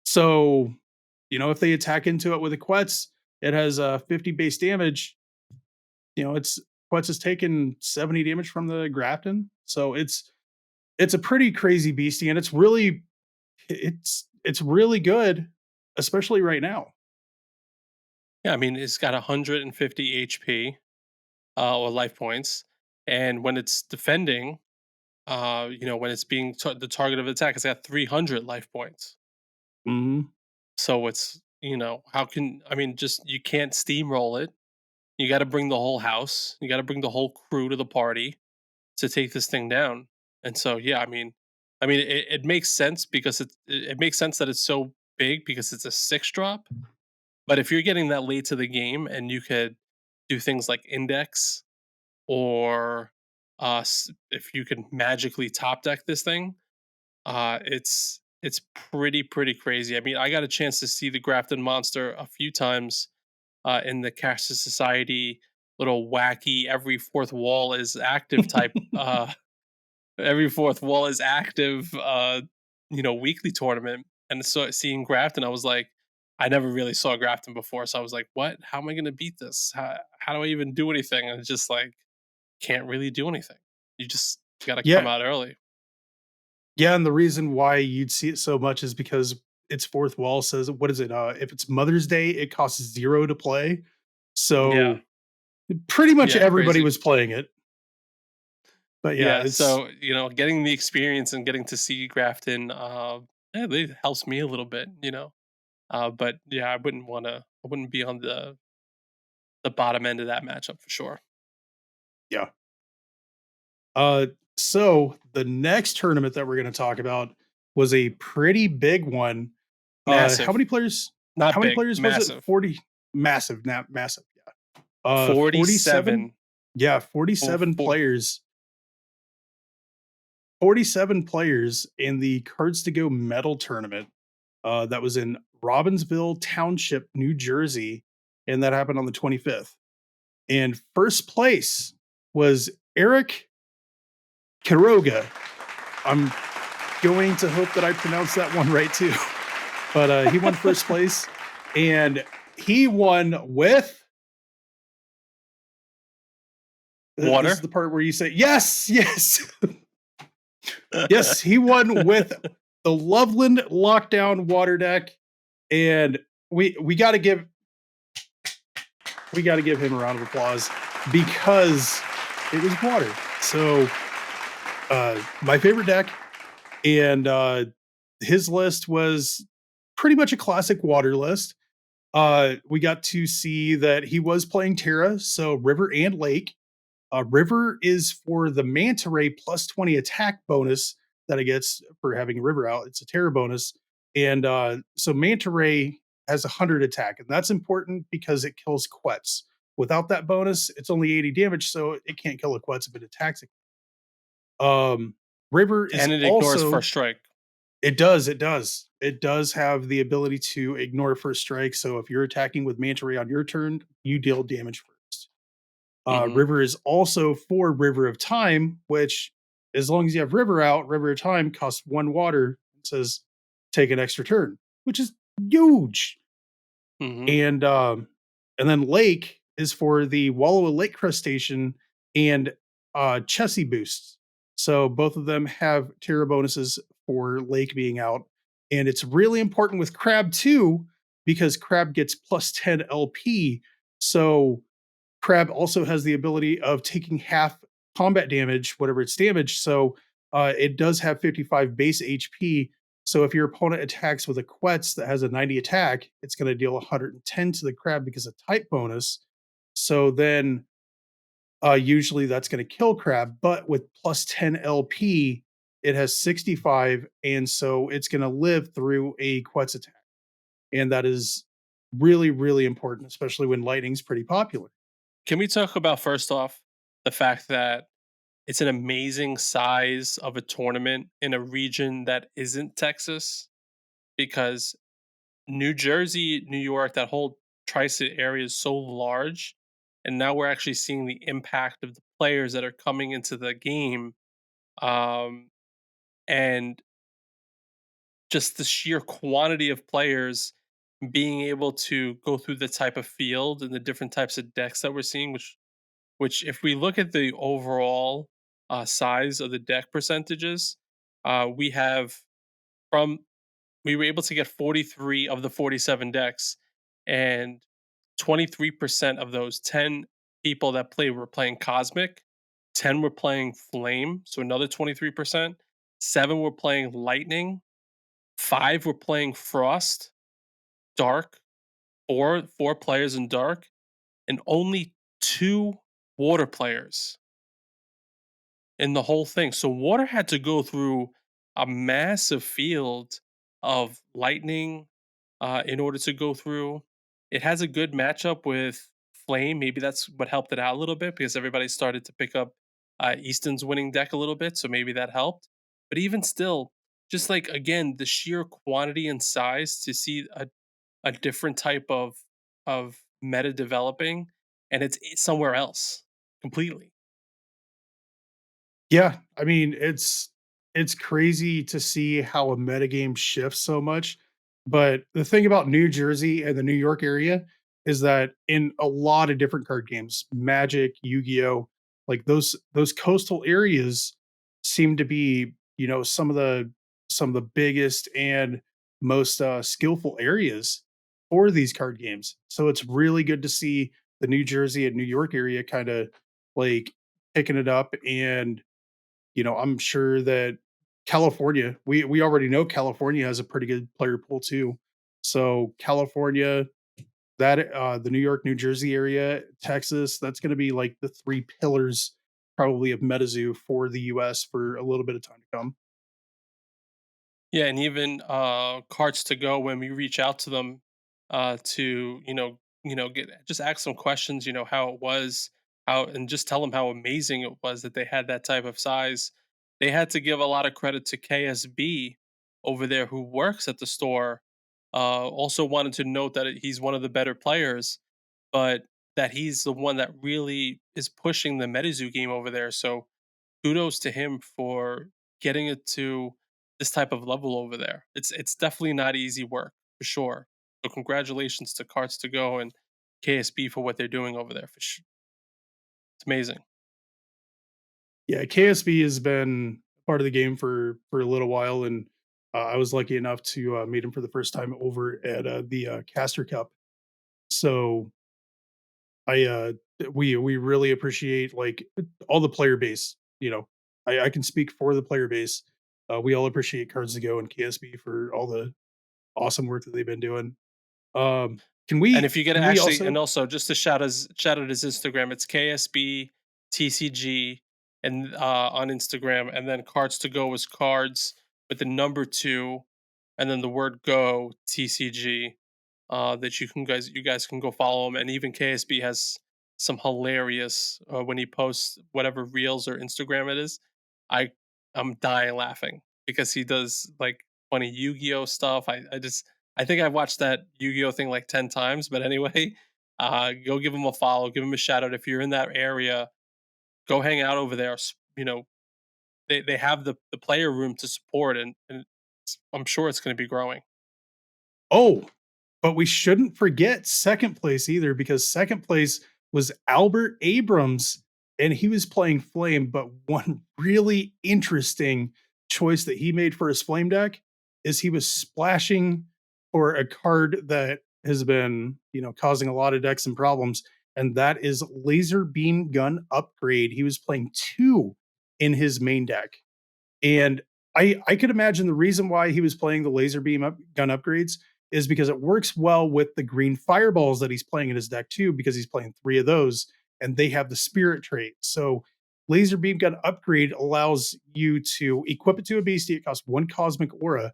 Speaker 1: So, if they attack into it with a Quetz, it has 50 base damage. It's Quetz has taken 70 damage from the Grafton. So it's a pretty crazy beastie, and it's really good, especially right now.
Speaker 2: Yeah, I mean, it's got 150 HP or life points. And when it's defending, when it's being the target of attack, it's got 300 life points.
Speaker 1: Mhm.
Speaker 2: So it's how can I mean, just you can't steamroll it. You gotta bring the whole house. You gotta bring the whole crew to the party to take this thing down. And so, yeah, I mean, it makes sense because it makes sense that it's so big because it's a 6 drop. But if you're getting that late to the game and you could do things like index or if you could magically top deck this thing, it's pretty crazy. I mean, I got a chance to see the Grafton Monster a few times in the Cashless Society little wacky every fourth wall is active type every fourth wall is active weekly tournament. And so seeing Grafton, I was like, I never really saw Grafton before, so I was like, what, how am I going to beat this? How do I even do anything? And it's just like, can't really do anything. You just got to come
Speaker 1: Yeah,
Speaker 2: out early.
Speaker 1: yeah, and the reason why you'd see it so much is because its fourth wall says, what is it? If it's Mother's Day, it costs 0 to play.
Speaker 2: Yeah.
Speaker 1: So pretty much
Speaker 2: Yeah,
Speaker 1: everybody
Speaker 2: crazy.
Speaker 1: was playing it. But yeah,
Speaker 2: Yeah,
Speaker 1: it's
Speaker 2: so, getting the experience and getting to see Grafton, yeah, it helps me a little bit. But yeah, I wouldn't be on the bottom end of that matchup for sure.
Speaker 1: yeah. So the next tournament that we're going to talk about was a pretty big one. How
Speaker 2: Massive,
Speaker 1: many players?
Speaker 2: not
Speaker 1: How many
Speaker 2: big,
Speaker 1: players was it?
Speaker 2: massive.
Speaker 1: 40. Massive, not massive. Yeah. 47.
Speaker 2: 47
Speaker 1: Yeah,
Speaker 2: for
Speaker 1: 47
Speaker 2: 4.
Speaker 1: players. 47 players in the Cards to Go Medal tournament. That was in Robbinsville Township, New Jersey, and that happened on the 25th. And first place was Eric Quiroga. I'm going to hope that I pronounced that one right too. But he won first place, and he won with. This is
Speaker 2: Water?
Speaker 1: the part where you say yes, yes, yes. He won with the Loveland Lockdown Water Deck, and we got to give him a round of applause because it was water. So my favorite deck, and his list was pretty much a classic water list. We got to see that he was playing Terra, so River and Lake. River is for the Manta Ray plus 20 attack bonus that it gets for having River out. It's a Terra bonus. And so Manta Ray has 100 attack, and that's important because it kills Quets. Without that bonus, it's only 80 damage, so it can't kill a Quetz if it attacks it. River is
Speaker 2: And it ignores
Speaker 1: also
Speaker 2: first strike.
Speaker 1: it does have the ability to ignore first strike. So if you're attacking with Manta Ray on your turn, you deal damage first.
Speaker 2: Mhm.
Speaker 1: River is also for River of Time, which, as long as you have River out, River of Time costs 1 water. It says take an extra turn, which is huge.
Speaker 2: Mhm.
Speaker 1: And and then Lake is for the Wallowa Lake Crustacean and Chessie boosts. So both of them have Terra bonuses for Lake being out. And it's really important with Crab too, because Crab gets plus 10 LP. So Crab also has the ability of taking half combat damage, whatever its damage. So it does have 55 base HP. So if your opponent attacks with a Quetz that has a 90 attack, it's going to deal 110 to the Crab because of type bonus. So then usually that's going to kill Crab. But with plus 10 LP, it has 65. And so it's going to live through a Quetz attack. And that is really, really important, especially when lightning's pretty popular.
Speaker 2: Can we talk about first off the fact that it's an amazing size of a tournament in a region that isn't Texas? Because New Jersey, New York, that whole tri-state area is so large, and now we're actually seeing the impact of the players that are coming into the game, um, and just the sheer quantity of players being able to go through the type of field and the different types of decks that we're seeing, which if we look at the overall size of the deck percentages, we have from we were able to get 43 of the 47 decks, and 23% of those 10 people that played were playing Cosmic, 10 were playing Flame, so another 23%, 7 were playing Lightning, 5 were playing Frost, Dark, four players in dark, and only two water players in the whole thing. So water had to go through a massive field of lightning in order to go through. It has a good matchup with flame. Maybe that's what helped it out a little bit because everybody started to pick up Easton's winning deck a little bit. So maybe that helped. But even still, just like again, the sheer quantity and size to see a different type of meta developing, and it's somewhere else completely.
Speaker 1: Yeah, I mean, it's crazy to see how a metagame shifts so much. But the thing about New Jersey and the New York area is that in a lot of different card games, Magic, Yu-Gi-Oh, like those coastal areas seem to be, some of the biggest and most skillful areas for these card games. So it's really good to see the New Jersey and New York area kind of like picking it up. And I'm sure that California, we already know California has a pretty good player pool too. So California, that the New York, New Jersey area, Texas, that's going to be like the three pillars probably of MetaZoo for the US for a little bit of time to come.
Speaker 2: Yeah, and even cards to go when we reach out to them to get just ask some questions. How it was, how and just tell them how amazing it was that they had that type of size. They had to give a lot of credit to KSB over there who works at the store. Also wanted to note that he's one of the better players, but that he's the one that really is pushing the MetaZoo game over there. So kudos to him for getting it to this type of level over there. It's definitely not easy work for sure. So congratulations to Carts to Go and KSB for what they're doing over there. For sure, it's amazing.
Speaker 1: Yeah, KSB has been part of the game for a little while, and I was lucky enough to meet him for the first time over at the Caster Cup. So I we really appreciate like all the player base. I can speak for the player base. We all appreciate Cards to Go and KSB for all the awesome work that they've been doing. Um, can
Speaker 2: And
Speaker 1: we
Speaker 2: if you get to
Speaker 1: can we
Speaker 2: actually,
Speaker 1: also
Speaker 2: and also just to shout out his Instagram, it's KSB TCG and on Instagram, and then Cards to Go is cards with the number two, and then the word go TCG. That you guys can go follow him, and even KSB has some hilarious when he posts whatever reels or Instagram it is. I I'm dying laughing because he does like funny Yu-Gi-Oh stuff. I think I've watched that Yu-Gi-Oh thing like 10 times, but anyway, go give him a follow, give him a shout out if you're in that area. Go hang out over there. They have the player room to support, and I'm sure it's going to be growing.
Speaker 1: Oh, but we shouldn't forget second place either, because second place was Albert Abrams, and he was playing Flame. But one really interesting choice that he made for his Flame deck is he was splashing for a card that has been, causing a lot of decks and problems, and that is Laser Beam Gun Upgrade. He was playing two in his main deck. And I could imagine the reason why he was playing the gun upgrades is because it works well with the green fireballs that he's playing in his deck too, because he's playing three of those and they have the spirit trait. So laser beam gun upgrade allows you to equip it to a beastie. It costs one cosmic aura.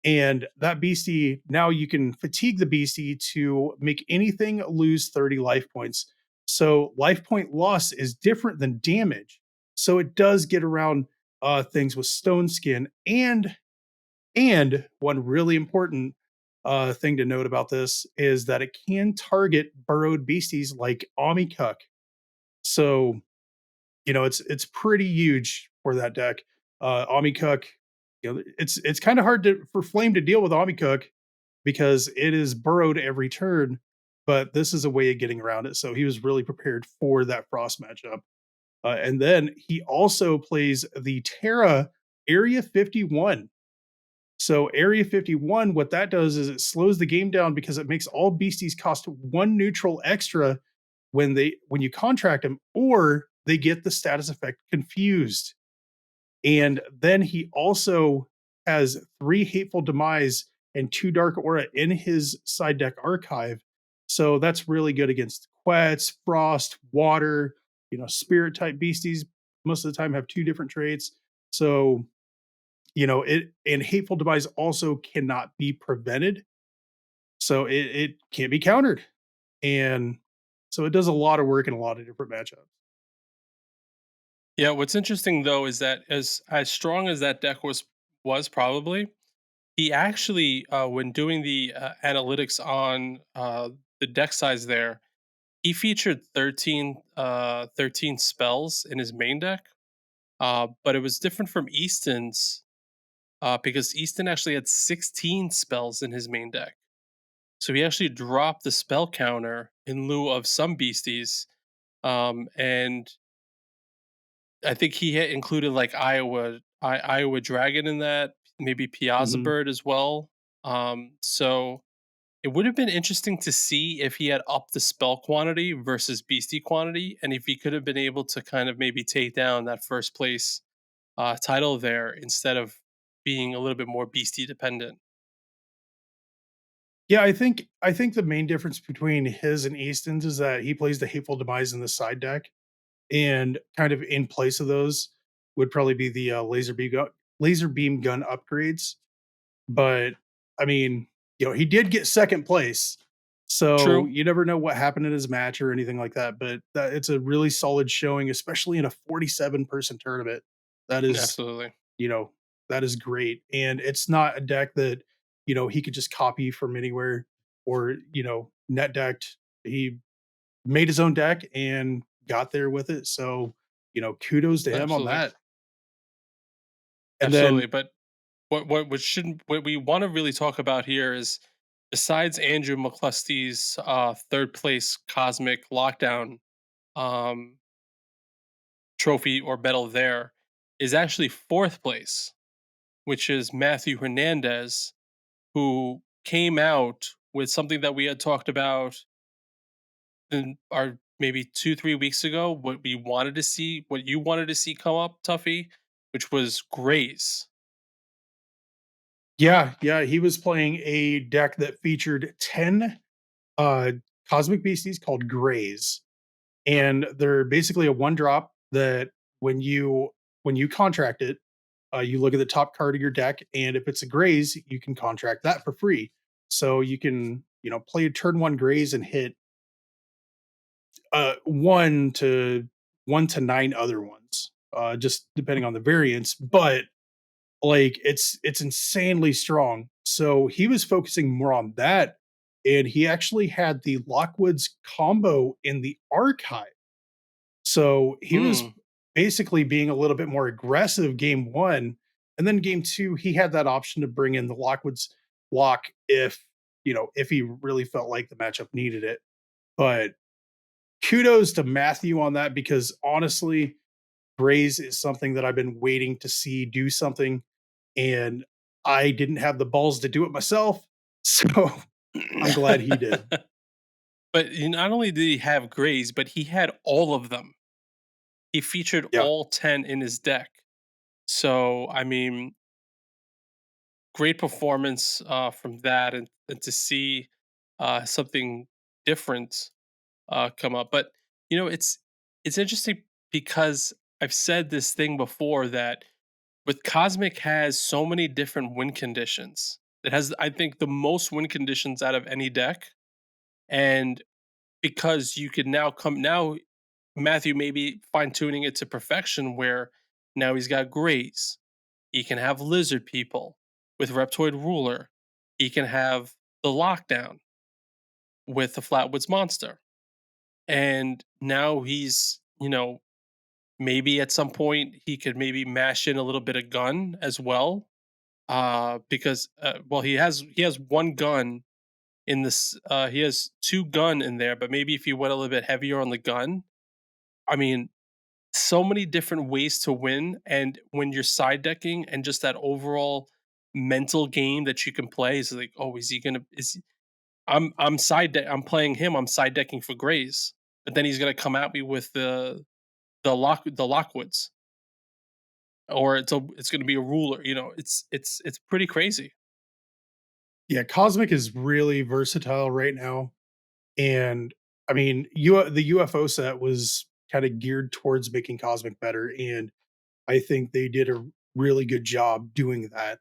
Speaker 1: And that beastie, now you can fatigue the beastie to make anything lose 30 life points. So life point loss is different than damage. So it does get around things with stone skin. And one really important thing to note about this is that it can target burrowed beasties like Omikuk. So it's pretty huge for that deck. Omikuk, it's kind of hard for Flame to deal with Omikuk because it is burrowed every turn, but this is a way of getting around it. So he was really prepared for that Frost matchup. And then he also plays the Terra Area 51. So Area 51, what that does is it slows the game down because it makes all beasties cost one neutral extra when you contract them, or they get the status effect confused. And then he also has three Hateful Demise and two Dark Aura in his side deck archive. So that's really good against quets, frost, water, spirit type beasties. Most of the time have two different traits. So, it and hateful demise also cannot be prevented. So it can't be countered. And so it does a lot of work in a lot of different matchups.
Speaker 2: Yeah, what's interesting though is that as strong as that deck was probably, he actually when doing the analytics on the deck size there, he featured 13 spells in his main deck. But it was different from Easton's because Easton actually had 16 spells in his main deck. So he actually dropped the spell counter in lieu of some beasties. And I think he had included like Iowa Dragon in that, maybe Piazza
Speaker 1: Mhm.
Speaker 2: Bird as well. So it would have been interesting to see if he had upped the spell quantity versus beastie quantity, and if he could have been able to kind of maybe take down that first place title there instead of being a little bit more beastie dependent.
Speaker 1: Yeah, I think the main difference between his and Easton's is that he plays the hateful demise in the side deck, and kind of in place of those would probably be the laser beam gun upgrades. But I mean, he did get second place. So
Speaker 2: True,
Speaker 1: you never know what happened in his match or anything like that. But it's a really solid showing, especially in a 47-person tournament. That is,
Speaker 2: absolutely,
Speaker 1: you know, that is great. And it's not a deck that, he could just copy from anywhere or, net decked. He made his own deck and got there with it. So, kudos to him on
Speaker 2: absolutely,
Speaker 1: that. And
Speaker 2: absolutely.
Speaker 1: then,
Speaker 2: But what we want to really talk about here is besides Andrew McCluskey's third place cosmic lockdown um, trophy or medal there is actually fourth place, which is Matthew Hernandez, who came out with something that we had talked about in our maybe 2 3 weeks ago. What you wanted to see come up, Tuffy, which was Grays.
Speaker 1: yeah, he was playing a deck that featured 10 uh, cosmic beasties called Greys, and they're basically a one drop that when you contract it, you look at the top card of your deck, and if it's a Greys, you can contract that for free. So you can play a turn one Greys and hit one to 1 to 9 other ones, just depending on the variance. But like it's insanely strong. So he was focusing more on that, and he actually had the Lockwood's combo in the archive. So he was
Speaker 2: Mm,
Speaker 1: basically being a little bit more aggressive game one, and then game two he had that option to bring in the Lockwood's lock if he really felt like the matchup needed it. But kudos to Matthew on that, because honestly, Braze is something that I've been waiting to see do something, and I didn't have the balls to do it myself. So I'm glad he did.
Speaker 2: but not only did he have Grays, but he had all of them. He featured
Speaker 1: Yeah.
Speaker 2: all 10 in his deck. So I mean, great performance from that, and to see something different come up. But it's interesting because I've said this thing before that with Cosmic has so many different win conditions. It has, I think, the most win conditions out of any deck, and because you could now Matthew maybe fine tuning it to perfection, where now he's got Greys. He can have Lizard People with Reptoid Ruler. He can have the Lockdown with the Flatwoods Monster, and now he's maybe at some point he could maybe mash in a little bit of gun as well, because well he has one gun in this, he has two gun in there, but maybe if you went a little bit heavier on the gun, I mean, so many different ways to win, and when you're side decking and just that overall mental game that you can play is like, oh, is he gonna is I'm playing him, I'm side decking for Grays, but then he's gonna come at me with the Lockwoods, or it's gonna be a ruler. It's pretty crazy.
Speaker 1: Yeah, Cosmic is really versatile right now, And I mean, the UFO set was kind of geared towards making Cosmic better, and I think they did a really good job doing that,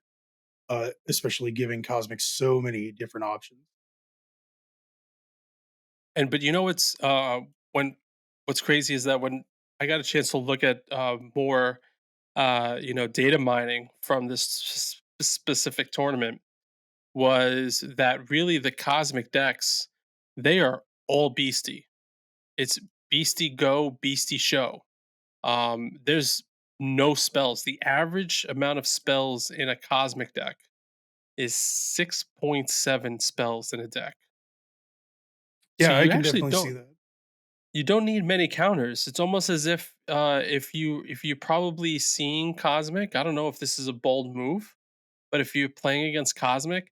Speaker 1: especially giving Cosmic so many different options.
Speaker 2: And but you know when what's crazy is that when I got a chance to look at more data mining from this specific tournament, was that really the cosmic decks, they are all beastie. It's beastie go, beastie show. There's no spells. The average amount of spells in a cosmic deck is 6.7 spells in a deck. So
Speaker 1: Yeah, I
Speaker 2: you
Speaker 1: can
Speaker 2: actually
Speaker 1: definitely see
Speaker 2: don't
Speaker 1: that.
Speaker 2: you don't need many counters. It's almost as if you're probably seeing cosmic. I don't know if this is a bold move, but if you're playing against cosmic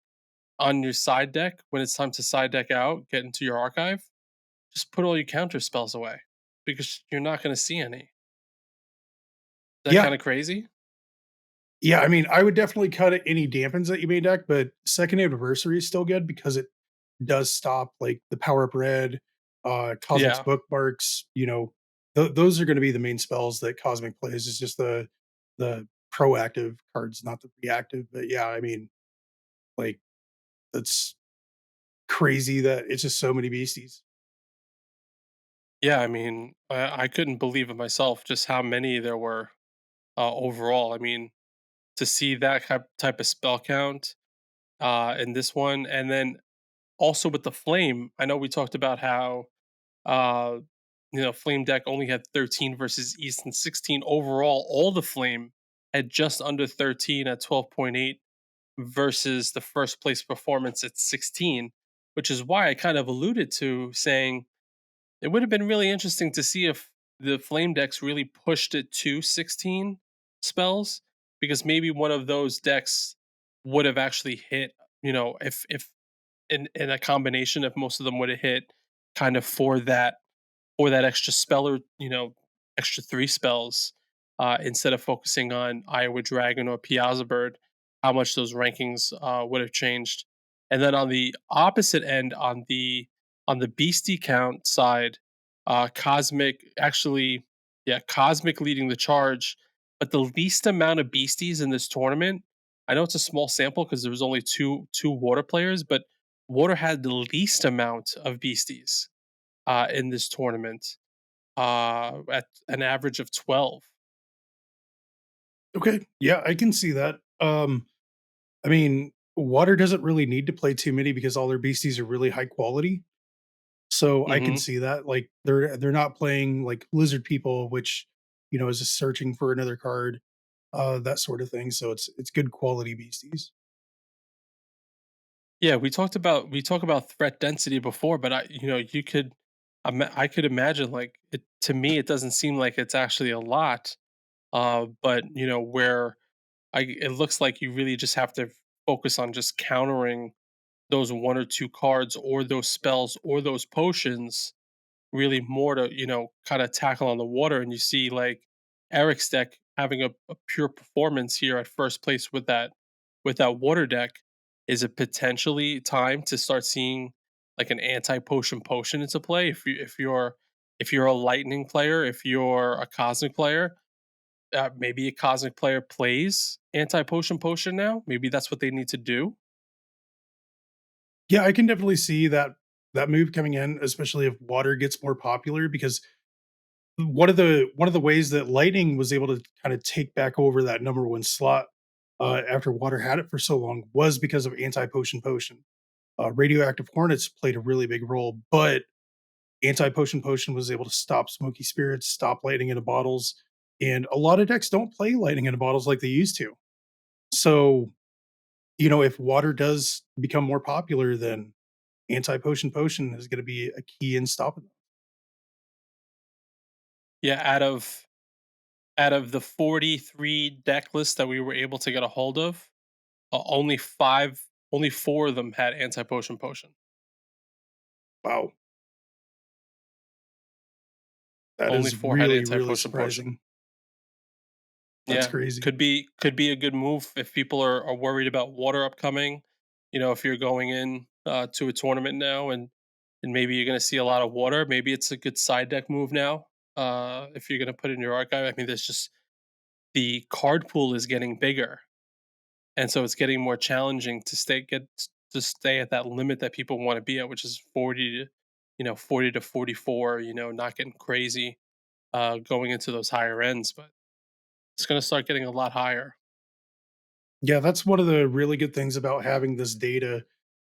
Speaker 2: on your side deck, when it's time to side deck out, get into your archive, just put all your counter spells away because you're not going to see any. Is that
Speaker 1: Yeah,
Speaker 2: kind of crazy?
Speaker 1: yeah. I mean, I would definitely cut it any dampens that you may deck, but second anniversary is still good because it does stop like the power up red, Cosmic's
Speaker 2: Yeah.
Speaker 1: bookmarks. Those are going to be the main spells that Cosmic plays. Is just the proactive cards, not the reactive. But yeah, I mean, like that's crazy that it's just so many beasties.
Speaker 2: Yeah. I mean, I couldn't believe it myself just how many there were overall. I mean, to see that type of spell count in this one. And then also with the flame, I know we talked about how uh, flame deck only had 13 versus Easton 16. Overall, all the flame had just under 13 at 12.8 versus the first place performance at 16, which is why I kind of alluded to saying it would have been really interesting to see if the flame decks really pushed it to 16 spells, because maybe one of those decks would have actually hit, if in a combination, if most of them would have hit kind of for that extra spell, or extra three spells, instead of focusing on Iowa Dragon or Piazza Bird, how much those rankings would have changed. And then on the opposite end, on the beastie count side, Cosmic actually, yeah, Cosmic leading the charge, but the least amount of beasties in this tournament. I know it's a small sample because there was only two water players, but water had the least amount of beasties in this tournament, at an average of 12.
Speaker 1: Okay, yeah, I can see that. I mean, water doesn't really need to play too many because all their beasties are really high quality. So I can
Speaker 2: Mhm.
Speaker 1: see that. Like they're not playing like lizard people, which is just searching for another card, that sort of thing. So it's good quality beasties.
Speaker 2: Yeah, we talk about threat density before, but you could I could imagine, like, it to me, it doesn't seem like it's actually a lot, but, where I it looks like you really just have to focus on just countering those 1 or 2 cards or those spells or those potions, really more to kind of tackle on the water. And you see like Eric's deck having a pure performance here at first place with that water deck. Is it potentially time to start seeing like an anti potion into play? If you're a lightning player, if you're a cosmic player, maybe a cosmic player plays anti potion now. Maybe that's what they need to do.
Speaker 1: Yeah, I can definitely see that move coming in, especially if water gets more popular because one of the ways that Lightning was able to kind of take back over that number one slot after Water had it for so long was because of anti potion. Radioactive Hornets played a really big role, but anti potion was able to stop Smoky Spirits, stop Lightning in the bottles, and a lot of decks don't play Lightning in the bottles like they used to. So if water does become more popular, then anti potion is going to be a key in stopping them.
Speaker 2: Yeah, out of the 43 deck lists that we were able to get a hold of, only 4 of them had anti-potion.
Speaker 1: Wow, that
Speaker 2: Only
Speaker 1: is
Speaker 2: 4 had
Speaker 1: really, really
Speaker 2: anti-potion.
Speaker 1: surprising. That's
Speaker 2: Yeah,
Speaker 1: crazy.
Speaker 2: could be a good move if people are worried about water upcoming. If you're going in to a tournament now and and maybe you're gonna see a lot of water. Maybe it's a good side deck move now. If you're gonna put it in your archive, I mean, there's just the card pool is getting bigger, and so it's getting more challenging to stay at that limit that people want to be at, which is 40 to 40 to 44. Not getting crazy going into those higher ends, but it's gonna start getting a lot higher.
Speaker 1: Yeah, that's one of the really good things about having this data.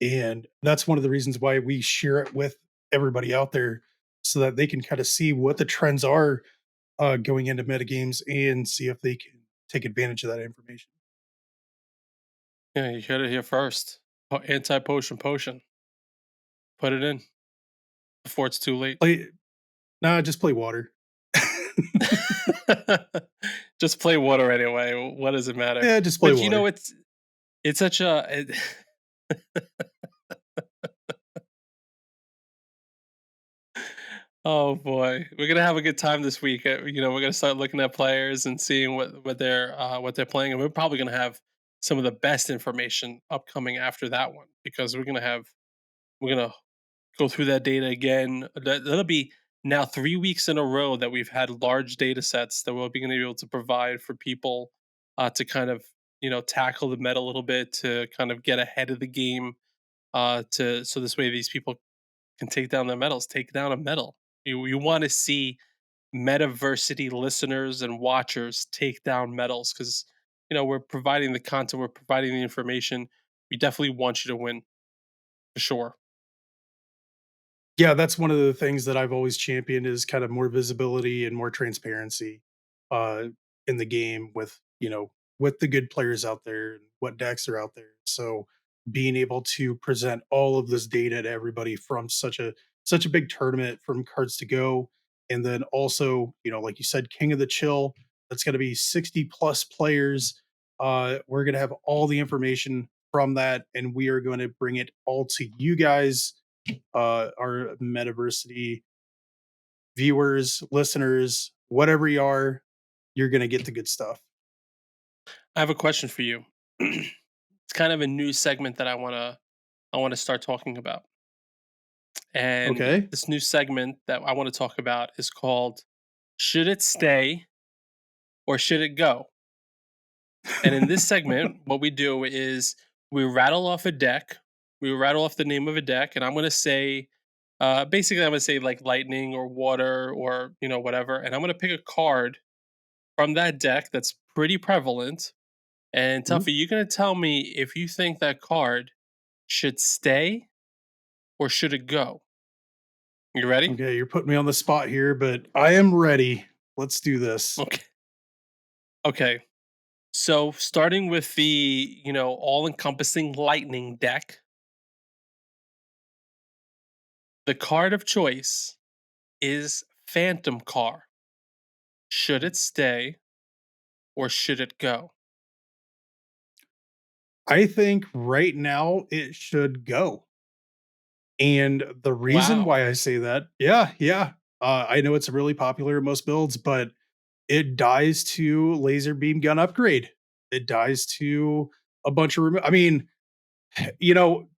Speaker 1: And that's one of the reasons why we share it with everybody out there so that they can kind of see what the trends are going into metagames and see if they can take advantage of that information.
Speaker 2: Yeah, you heard it here first. Anti potion. Put it in before it's too late.
Speaker 1: Play, nah, just play water.
Speaker 2: Just play water anyway. What does it matter?
Speaker 1: Yeah, just play
Speaker 2: But
Speaker 1: water.
Speaker 2: it's such a oh boy, we're gonna have a good time this week. We're gonna start looking at players and seeing what they're playing, and we're probably gonna have some of the best information upcoming after that one because we're gonna go through that data again. That'll be now 3 weeks in a row that we've had large data sets that we'll be going to be able to provide for people to kind of tackle the meta a little bit to kind of get ahead of the game to so this way these people can take down their medals, take down a medal. You want to see metaversity listeners and watchers take down medals because we're providing the content, we're providing the information. We definitely want you to win for sure.
Speaker 1: Yeah, that's one of the things that I've always championed is kind of more visibility and more transparency uh in the game with, with the good players out there and what decks are out there. So being able to present all of this data to everybody from such a big tournament from cards to go. And then also, like you said, King of the Chill, that's gonna be 60 plus players. We're gonna have all the information from that, and we are going to bring it all to you guys, our metaversity viewers, listeners, whatever you are, you're gonna get the good stuff.
Speaker 2: I have a question for you. It's kind of a new segment that I want to start talking about. And
Speaker 1: Okay.
Speaker 2: this new segment that I want to talk about is called Should It Stay or Should It Go? And in this segment, what we do is we rattle off a deck. We rattle off the name of a deck, and I'm going to say basically I'm going to say like lightning or water or whatever, and I'm going to pick a card from that deck that's pretty prevalent. And
Speaker 1: Mhm.
Speaker 2: Tuffy, you're going to tell me if you think that card should stay or should it go? You ready?
Speaker 1: Okay, you're putting me on the spot here, but I am ready. Let's do this.
Speaker 2: Okay. Okay. So starting with the, all-encompassing lightning deck, the card of choice is Phantom Car. Should it stay or should it go?
Speaker 1: I think right now it should go. And the reason
Speaker 2: Wow.
Speaker 1: why I say that, yeah, I know it's really popular in most builds, but it dies to laser beam gun upgrade. It dies to a bunch of. I mean, you know,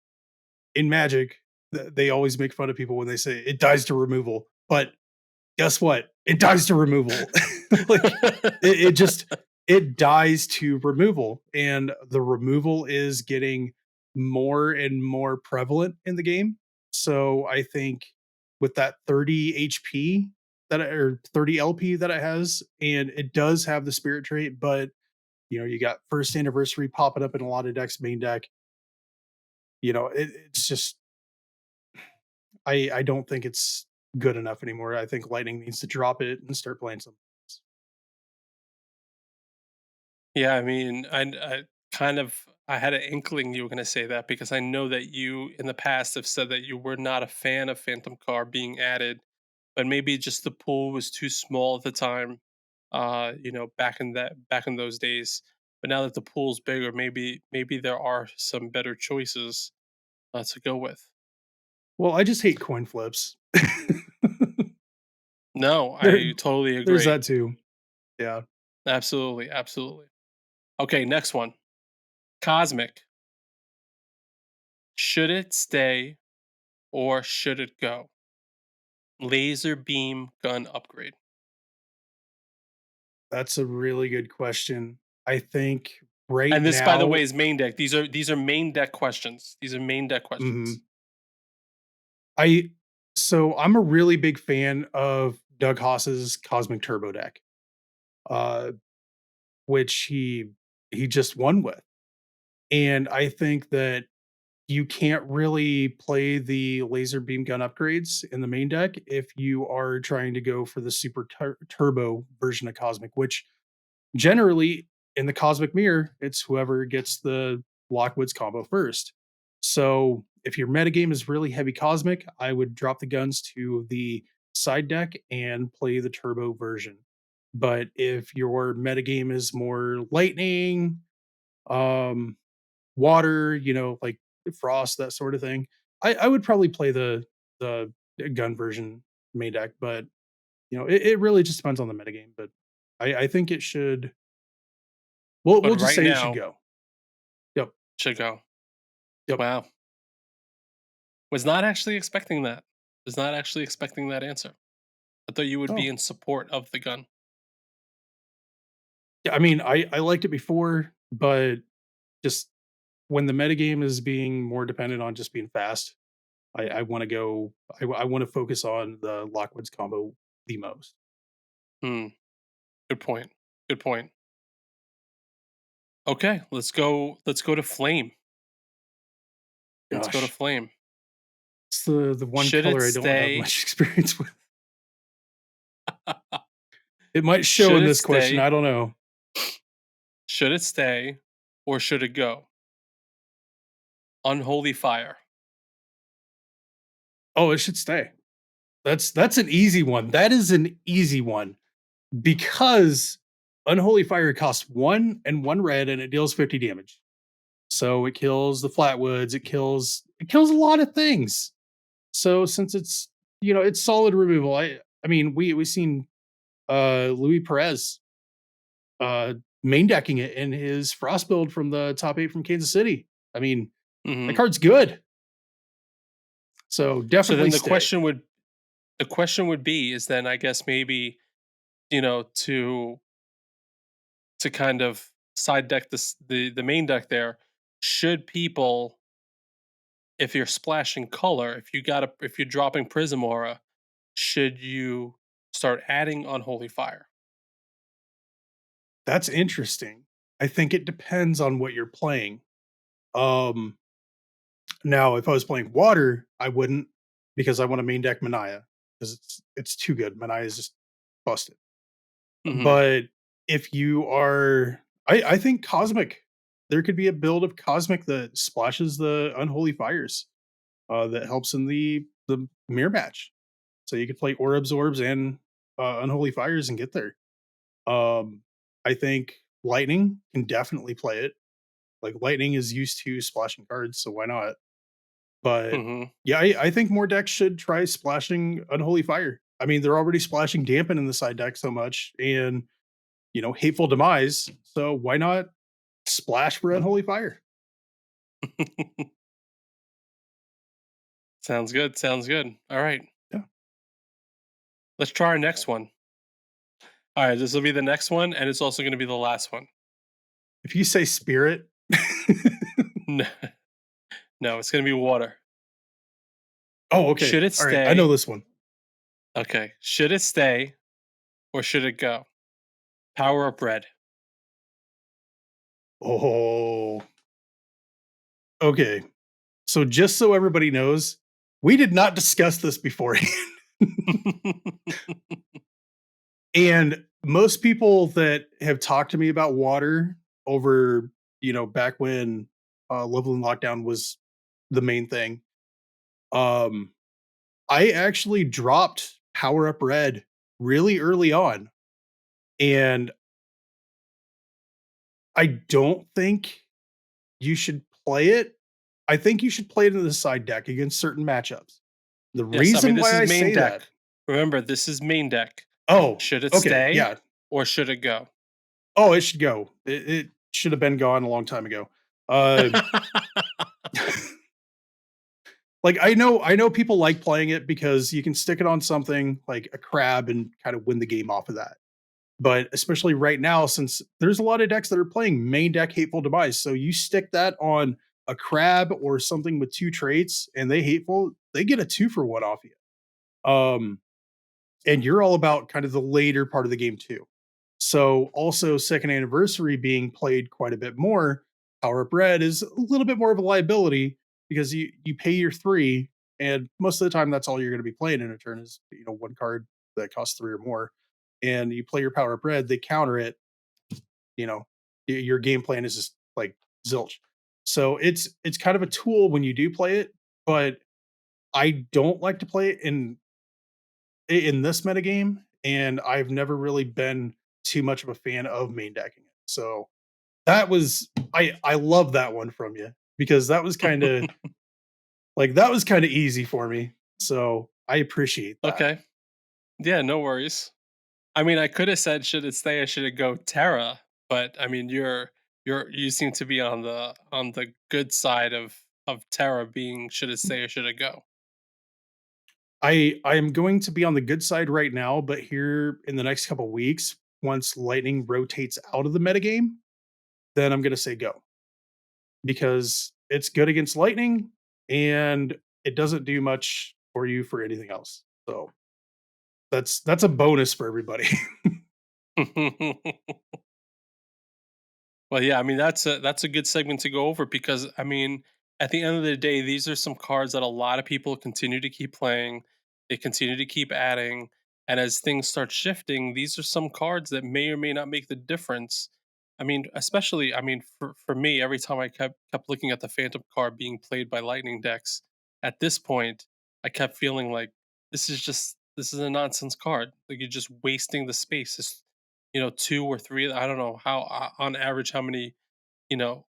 Speaker 1: in Magic, they always make fun of people when they say it dies to removal, but guess what? It dies to removal. Like it just it dies to removal, and the removal is getting more and more prevalent in the game. So I think with that 30 HP or 30 LP that it has, and it does have the spirit trait, but you got first anniversary popping up in a lot of decks, main deck. It's just I don't think it's good enough anymore. I think Lightning needs to drop it and start playing something else.
Speaker 2: Yeah, I mean, I kind of I had an inkling you were going to say that because I know that you in the past have said that you were not a fan of Phantom Car being added, but maybe just the pool was too small at the time. Back in those days. But now that the pool's bigger, maybe there are some better choices to go with.
Speaker 1: Well, I just hate coin flips.
Speaker 2: No,
Speaker 1: there,
Speaker 2: I totally
Speaker 1: there's
Speaker 2: agree.
Speaker 1: that too. Yeah.
Speaker 2: Absolutely, absolutely. Okay, next one. Cosmic. Should it stay or should it go? Laser beam gun upgrade.
Speaker 1: That's a really good question. I think right
Speaker 2: And this, by the way,
Speaker 1: now,
Speaker 2: is main deck. These are main deck questions. These are main deck questions.
Speaker 1: mhm, I so I'm a really big fan of Doug Haas's Cosmic Turbo deck, uh, which he just won with, and I think that you can't really play the laser beam gun upgrades in the main deck if you are trying to go for the turbo version of Cosmic, which generally in the Cosmic Mirror, it's whoever gets the Lockwood's combo first. So if your metagame is really heavy Cosmic, I would drop the guns to the side deck and play the turbo version. But if your metagame is more lightning, um, water, like frost, that sort of thing, I would probably play the gun version main deck. But it really just depends on the metagame. But I think it should. We'll
Speaker 2: But
Speaker 1: just
Speaker 2: right
Speaker 1: say it should
Speaker 2: now,
Speaker 1: go. Yep.
Speaker 2: should go.
Speaker 1: Yep.
Speaker 2: Wow. Was not actually expecting that. Was not actually expecting that answer. I thought you would be
Speaker 1: Oh,
Speaker 2: in support of the gun.
Speaker 1: yeah. I mean, I liked it before, but just when the metagame is being more dependent on just being fast, I want to go. I want to focus on the Lockwood's combo the most.
Speaker 2: Hmm. Good point. Good point. Okay, let's go. Let's go to flame. Let's go to
Speaker 1: Gosh,
Speaker 2: flame.
Speaker 1: it's the one
Speaker 2: Should it
Speaker 1: color I don't have
Speaker 2: stay?
Speaker 1: much experience with. It might show
Speaker 2: Should
Speaker 1: in
Speaker 2: it
Speaker 1: this question. I
Speaker 2: stay?
Speaker 1: don't know.
Speaker 2: Should it stay? Or should it go? Unholy fire.
Speaker 1: Oh, it should stay. That's an easy one. That is an easy one because Unholy Fire costs 1 and 1 red and it deals 50 damage. So it kills the flatwoods, it kills a lot of things. So since it's solid removal. I mean we've seen Louis Perez uh main decking it in his frost build from the top 8 from Kansas City. I mean, that
Speaker 2: Hmm.
Speaker 1: card's good. So
Speaker 2: So
Speaker 1: definitely
Speaker 2: then
Speaker 1: stay.
Speaker 2: the question would be is then I guess maybe to kind of side deck the main deck there. Should people, if you're splashing color, if you're dropping Prism Aura, should you start adding Unholy Fire?
Speaker 1: That's interesting. I think it depends on what you're playing. Um Now, if I was playing water, I wouldn't because I want to main deck Manaya because it's too good. Manaya is just busted.
Speaker 2: Hmm.
Speaker 1: But if you are, I think Cosmic, there could be a build of Cosmic that splashes the Unholy Fires, that helps in the mirror match. So you could play Aura Absorbs and Unholy Fires and get there. Um, I think Lightning can definitely play it. Like Lightning is used to splashing cards, so why not? But
Speaker 2: Hmm.
Speaker 1: yeah, I think more decks should try splashing Unholy Fire. I mean, they're already splashing Dampen in the side deck so much, and Hateful Demise. So why not splash for Unholy Fire?
Speaker 2: Sounds good. Sounds good. All right.
Speaker 1: Yeah.
Speaker 2: Let's try our next one. All right. This will be the next one, and it's also going to be the last one.
Speaker 1: If you say Spirit,
Speaker 2: No, no, it's going to be water.
Speaker 1: oh, okay,
Speaker 2: Should it
Speaker 1: all right, I know
Speaker 2: stay?
Speaker 1: this one.
Speaker 2: Okay. Should it stay or should it go? Power up red.
Speaker 1: Oh, okay. So just so everybody knows, we did not discuss this beforehand. And most people that have talked to me about water over, back when Loveland lockdown was the main thing, um, I actually dropped Power Up Red really early on. And I don't think you should play it. I think you should play it in the side deck against certain matchups. The
Speaker 2: Yes, I mean,
Speaker 1: reason
Speaker 2: this
Speaker 1: why
Speaker 2: is
Speaker 1: I
Speaker 2: main
Speaker 1: say
Speaker 2: deck.
Speaker 1: that,
Speaker 2: Remember, this is main deck.
Speaker 1: oh,
Speaker 2: Should it
Speaker 1: okay,
Speaker 2: stay
Speaker 1: yeah.
Speaker 2: or should it go?
Speaker 1: Oh, it should go. It should have been gone a long time ago. Uh Like I know people like playing it because you can stick it on something like a crab and kind of win the game off of that. But especially right now, since there's a lot of decks that are playing main deck Hateful Demise, so you stick that on a crab or something with two traits, and they hateful, they get a 2-for-1 off you. And you're all about kind of the later part of the game too. So also second anniversary being played quite a bit more, Powerup Red is a little bit more of a liability because you pay your 3 and most of the time that's all you're going to be playing in a turn is one card that costs 3 or more. And you play your Powerup Red, they counter it, you know, your game plan is just like zilch. So it's kind of a tool when you do play it, but I don't like to play it in this metagame, and I've never really been too much of a fan of main decking it. So that was I love that one from you because that was kind of easy for me. So I appreciate that.
Speaker 2: Okay. Yeah, no worries. I mean, I could have said should it stay or should it go Terra, but I mean, you seem to be on the good side of Terra being should it stay or should it go.
Speaker 1: I am going to be on the good side right now, but here in the next couple weeks, once lightning rotates out of the metagame, then I'm gonna say go because it's good against lightning and it doesn't do much for you for anything else. So that's a bonus for everybody.
Speaker 2: Well, yeah, I mean that's a good segment to go over because I mean, at the end of the day, these are some cards that a lot of people continue to keep playing. They continue to keep adding, and as things start shifting, these are some cards that may or may not make the difference. I mean, especially, I mean, for me, every time I kept looking at the Phantom card being played by Lightning decks, at this point, I kept feeling like this is a nonsense card. Like you're just wasting the space. It's 2 or 3, I don't know how on average how many,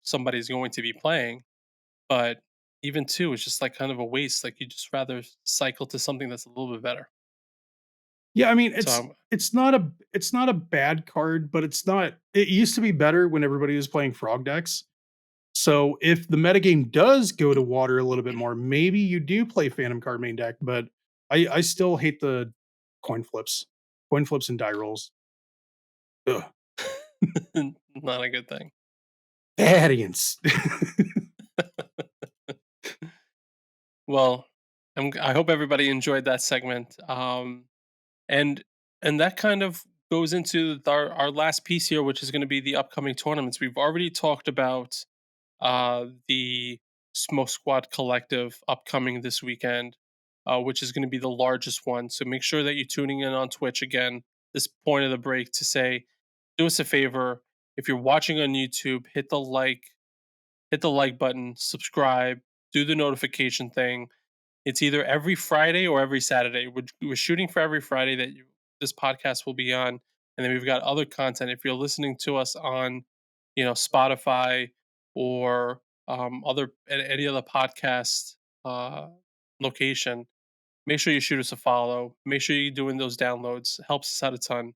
Speaker 2: somebody's going to be playing, but even 2 is just, like, kind of a waste, like, you just rather cycle to something that's a little bit better.
Speaker 1: Yeah, I mean,
Speaker 2: So,
Speaker 1: it's not a bad card, but it's not it used to be better when everybody was playing frog decks. So if the metagame does go to water a little bit more, maybe you do play Phantom card main deck, but I still hate the coin flips. Coin flips and die rolls. Ugh.
Speaker 2: not a good thing.
Speaker 1: Variance.
Speaker 2: Well, I hope everybody enjoyed that segment, and that kind of goes into our last piece here, which is gonna be the upcoming tournaments. We've already talked about the Smoke Squad Collective upcoming this weekend, which is going to be the largest one. So make sure that you're tuning in on Twitch again. This point of the break to say, do us a favor. If you're watching on YouTube, hit the like button, subscribe, do the notification thing. It's either every Friday or every Saturday. We're shooting for every Friday that this podcast will be on, and then we've got other content. If you're listening to us on, Spotify or any other podcast uh, location, make sure you shoot us a follow. Make sure you're doing those downloads. Helps us out a ton.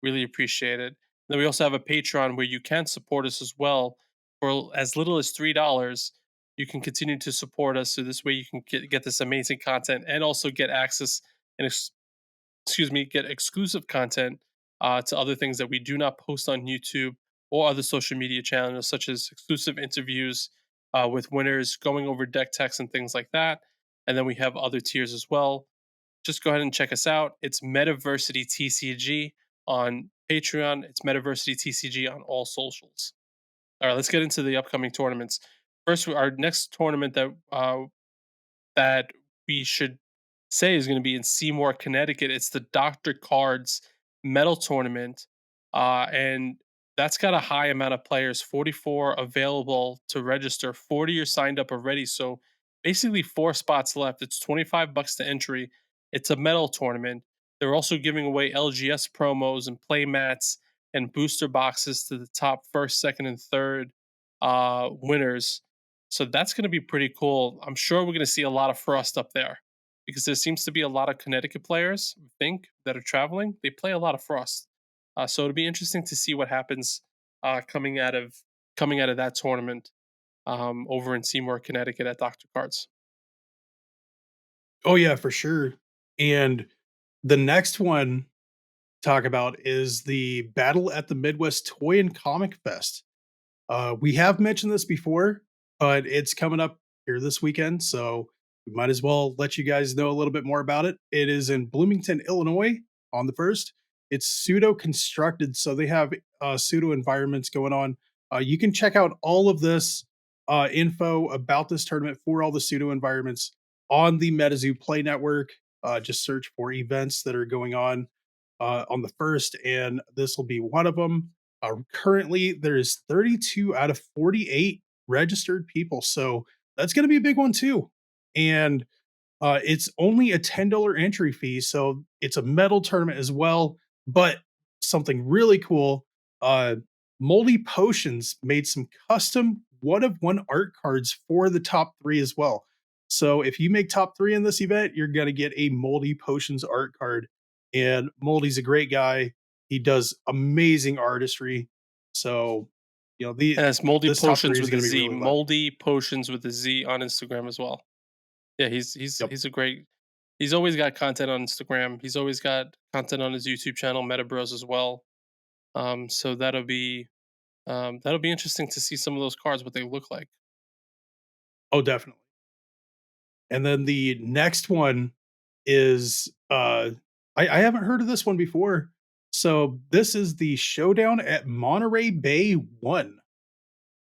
Speaker 2: Really appreciate it. Then we also have a Patreon where you can support us as well for as little as $3. You can continue to support us, so this way you can get this amazing content and also get access and get exclusive content to other things that we do not post on YouTube or other social media channels, such as exclusive interviews with winners, going over deck techs and things like that. And then we have other tiers as well. Just go ahead and check us out. It's Metaversity TCG on Patreon. It's Metaversity TCG on all socials. All right, let's get into the upcoming tournaments. First, our next tournament that we should say is going to be in Seymour, Connecticut. It's the Dr. Cards Medal Tournament, and that's got a high amount of players. 44 available to register. 40 are signed up already. So basically, 4 spots left. It's $25 to entry. It's a medal tournament. They're also giving away LGS promos and play mats and booster boxes to the top first, second, and third winners. So that's going to be pretty cool. I'm sure we're going to see a lot of Frost up there because there seems to be a lot of Connecticut players, I think, that are traveling. They play a lot of Frost. So it'll be interesting to see what happens coming out of that tournament over in Seymour, Connecticut at Dr. Cards.
Speaker 1: Oh yeah, for sure. And the next one talk about is the Battle at the Midwest Toy and Comic Fest. We have mentioned this before, but it's coming up here this weekend, so we might as well let you guys know a little bit more about it. It is in Bloomington, Illinois on the first. It's pseudo constructed, so they have pseudo environments going on. You can check out all of this info about this tournament for all the pseudo environments on the MetaZoo Play Network. Just search for events that are going on the first, and this will be one of them. Currently, there is 32 out of 48 registered people, so that's going to be a big one too. And it's only a $10 entry fee, so it's a metal tournament as well. But something really cool, uh, Moldy Potions made some custom one of one art cards for the top three as well. So if you make top three in this event, you're gonna get a Moldy Potions art card. And Moldy's a great guy. He does amazing artistry. So,
Speaker 2: And it's Moldy
Speaker 1: this top three
Speaker 2: Potions
Speaker 1: is
Speaker 2: with a
Speaker 1: gonna be
Speaker 2: Z,
Speaker 1: really loud.
Speaker 2: Moldy Potions with a Z on Instagram as well. Yeah,
Speaker 1: Yep.
Speaker 2: he's a great. He's always got content on Instagram. He's always got content on his YouTube channel, Meta Bros as well. So that'll be interesting to see some of those cards, what they look like.
Speaker 1: Oh, definitely. And then the next one is I haven't heard of this one before. So this is the Showdown at Monterey Bay 1.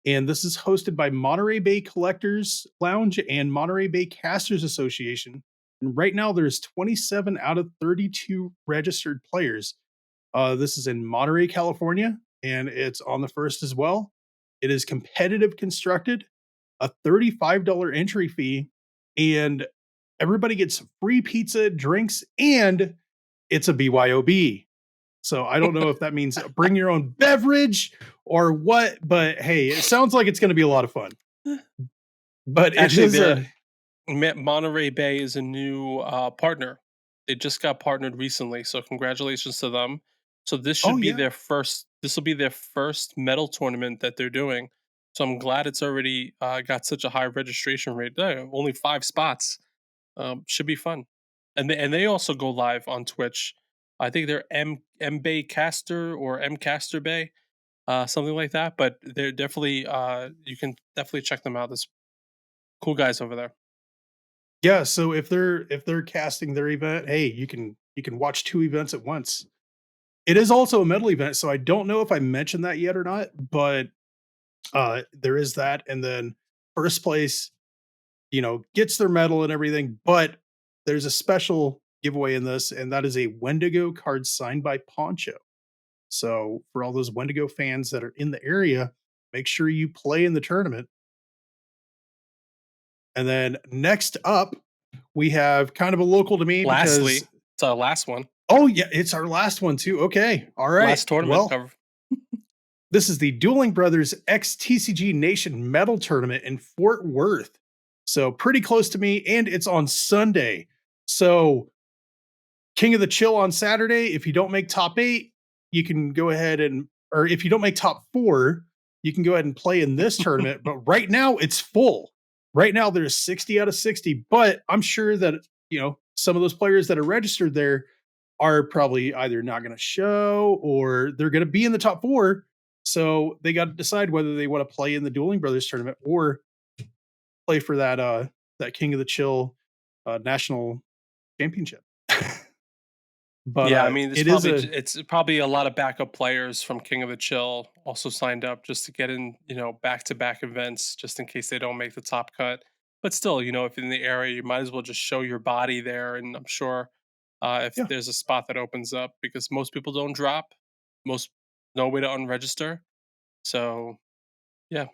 Speaker 1: And this is hosted by Monterey Bay Collectors Lounge and Monterey Bay Casters Association. And right now there's 27 out of 32 registered players. This is in Monterey, California, and it's on the first as well. It is competitive constructed, a $35 entry fee, and everybody gets free pizza, drinks, and it's a BYOB. So I don't know if that means bring your own beverage or what, but hey, it sounds like it's going to be a lot of fun. But it
Speaker 2: Actually,
Speaker 1: is
Speaker 2: the
Speaker 1: a
Speaker 2: Monterey Bay is a new partner. They just got partnered recently, so congratulations to them. So this
Speaker 1: oh
Speaker 2: should be
Speaker 1: yeah,
Speaker 2: their first. This will be their first medal tournament that they're doing. So I'm glad it's already got such a high registration rate. Only 5 spots. Should be fun. And they also go live on Twitch. I think they're M Bay Caster or M Caster Bay, something like that. But they're definitely you can definitely check them out. There's cool guys over there.
Speaker 1: yeah. So if they're casting their event, hey, you can watch two events at once. It is also a medal event, so I don't know if I mentioned that yet or not, but there is that, and then first place, gets their medal and everything, but there's a special giveaway in this, and that is a Wendigo card signed by Poncho. So for all those Wendigo fans that are in the area, make sure you play in the tournament. And then next up, we have kind of a local to me
Speaker 2: Lastly,
Speaker 1: because
Speaker 2: it's our last one,
Speaker 1: oh yeah, it's our last one too. Okay, all right.
Speaker 2: last tournament
Speaker 1: Well,
Speaker 2: cover.
Speaker 1: this is the Dueling Brothers X TCG Nation Medal Tournament in Fort Worth. So pretty close to me, and it's on Sunday. So King of the Chill on Saturday. If you don't make top eight, you can go ahead or if you don't make top four, you can go ahead and play in this tournament. But right now it's full. Right now there's 60 out of 60, but I'm sure that, some of those players that are registered there are probably either not going to show or they're going to be in the top four. So they got to decide whether they want to play in the Dueling Brothers tournament or play for that King of the Chill national championship. But
Speaker 2: Yeah, I mean,
Speaker 1: it is a
Speaker 2: it's probably a lot of backup players from King of the Chill also signed up just to get in, back to back events, just in case they don't make the top cut. But still, if you're in the area, you might as well just show your body there. And I'm sure if
Speaker 1: yeah.
Speaker 2: there's a spot that opens up, because most people don't drop, most no way to unregister. So yeah,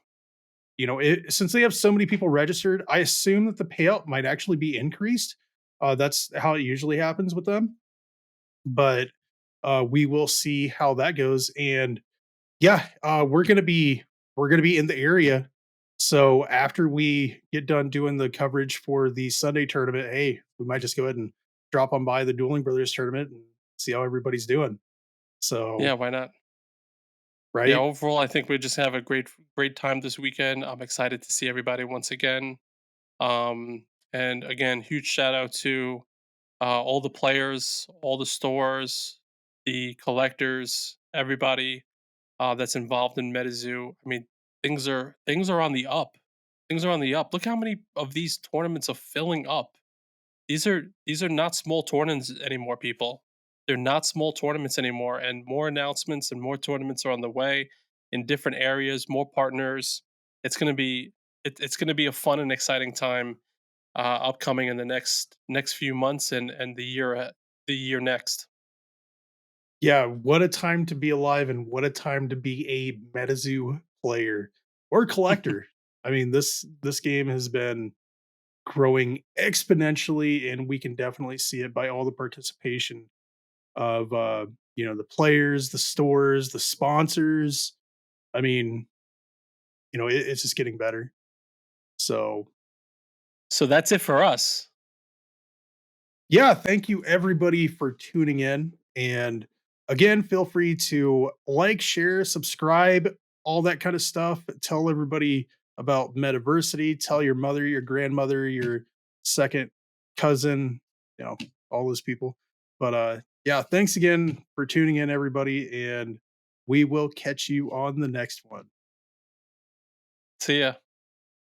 Speaker 1: Since they have so many people registered, I assume that the payout might actually be increased. That's how it usually happens with them. But we will see how that goes. And yeah, we're gonna be in the area. So after we get done doing the coverage for the Sunday tournament, hey, we might just go ahead and drop on by the Dueling Brothers tournament and see how everybody's doing.
Speaker 2: yeah,
Speaker 1: So
Speaker 2: why not? Yeah,
Speaker 1: right,
Speaker 2: overall, I think we just have a great time this weekend. I'm excited to see everybody once again. Um, And again, huge shout out to all the players, all the stores, the collectors, everybody that's involved in MetaZoo. I mean, things are on the up. Things are on the up. Look how many of these tournaments are filling up. These are not small tournaments anymore, people. They're not small tournaments anymore, and more announcements and more tournaments are on the way in different areas. More partners. It's gonna be it's gonna be a fun and exciting time upcoming in the next few months and the year next.
Speaker 1: Yeah, what a time to be alive and what a time to be a MetaZoo player or collector. I mean, this game has been growing exponentially, and we can definitely see it by all the participation of the players, the stores, the sponsors. I mean, it's just getting better. So
Speaker 2: So that's it for us.
Speaker 1: yeah, thank you everybody for tuning in. And again, feel free to like, share, subscribe, all that kind of stuff. Tell everybody about Metaversity. Tell your mother, your grandmother, your second cousin, you know, all those people. But yeah, thanks again for tuning in, everybody. And we will catch you on the next one.
Speaker 2: See ya.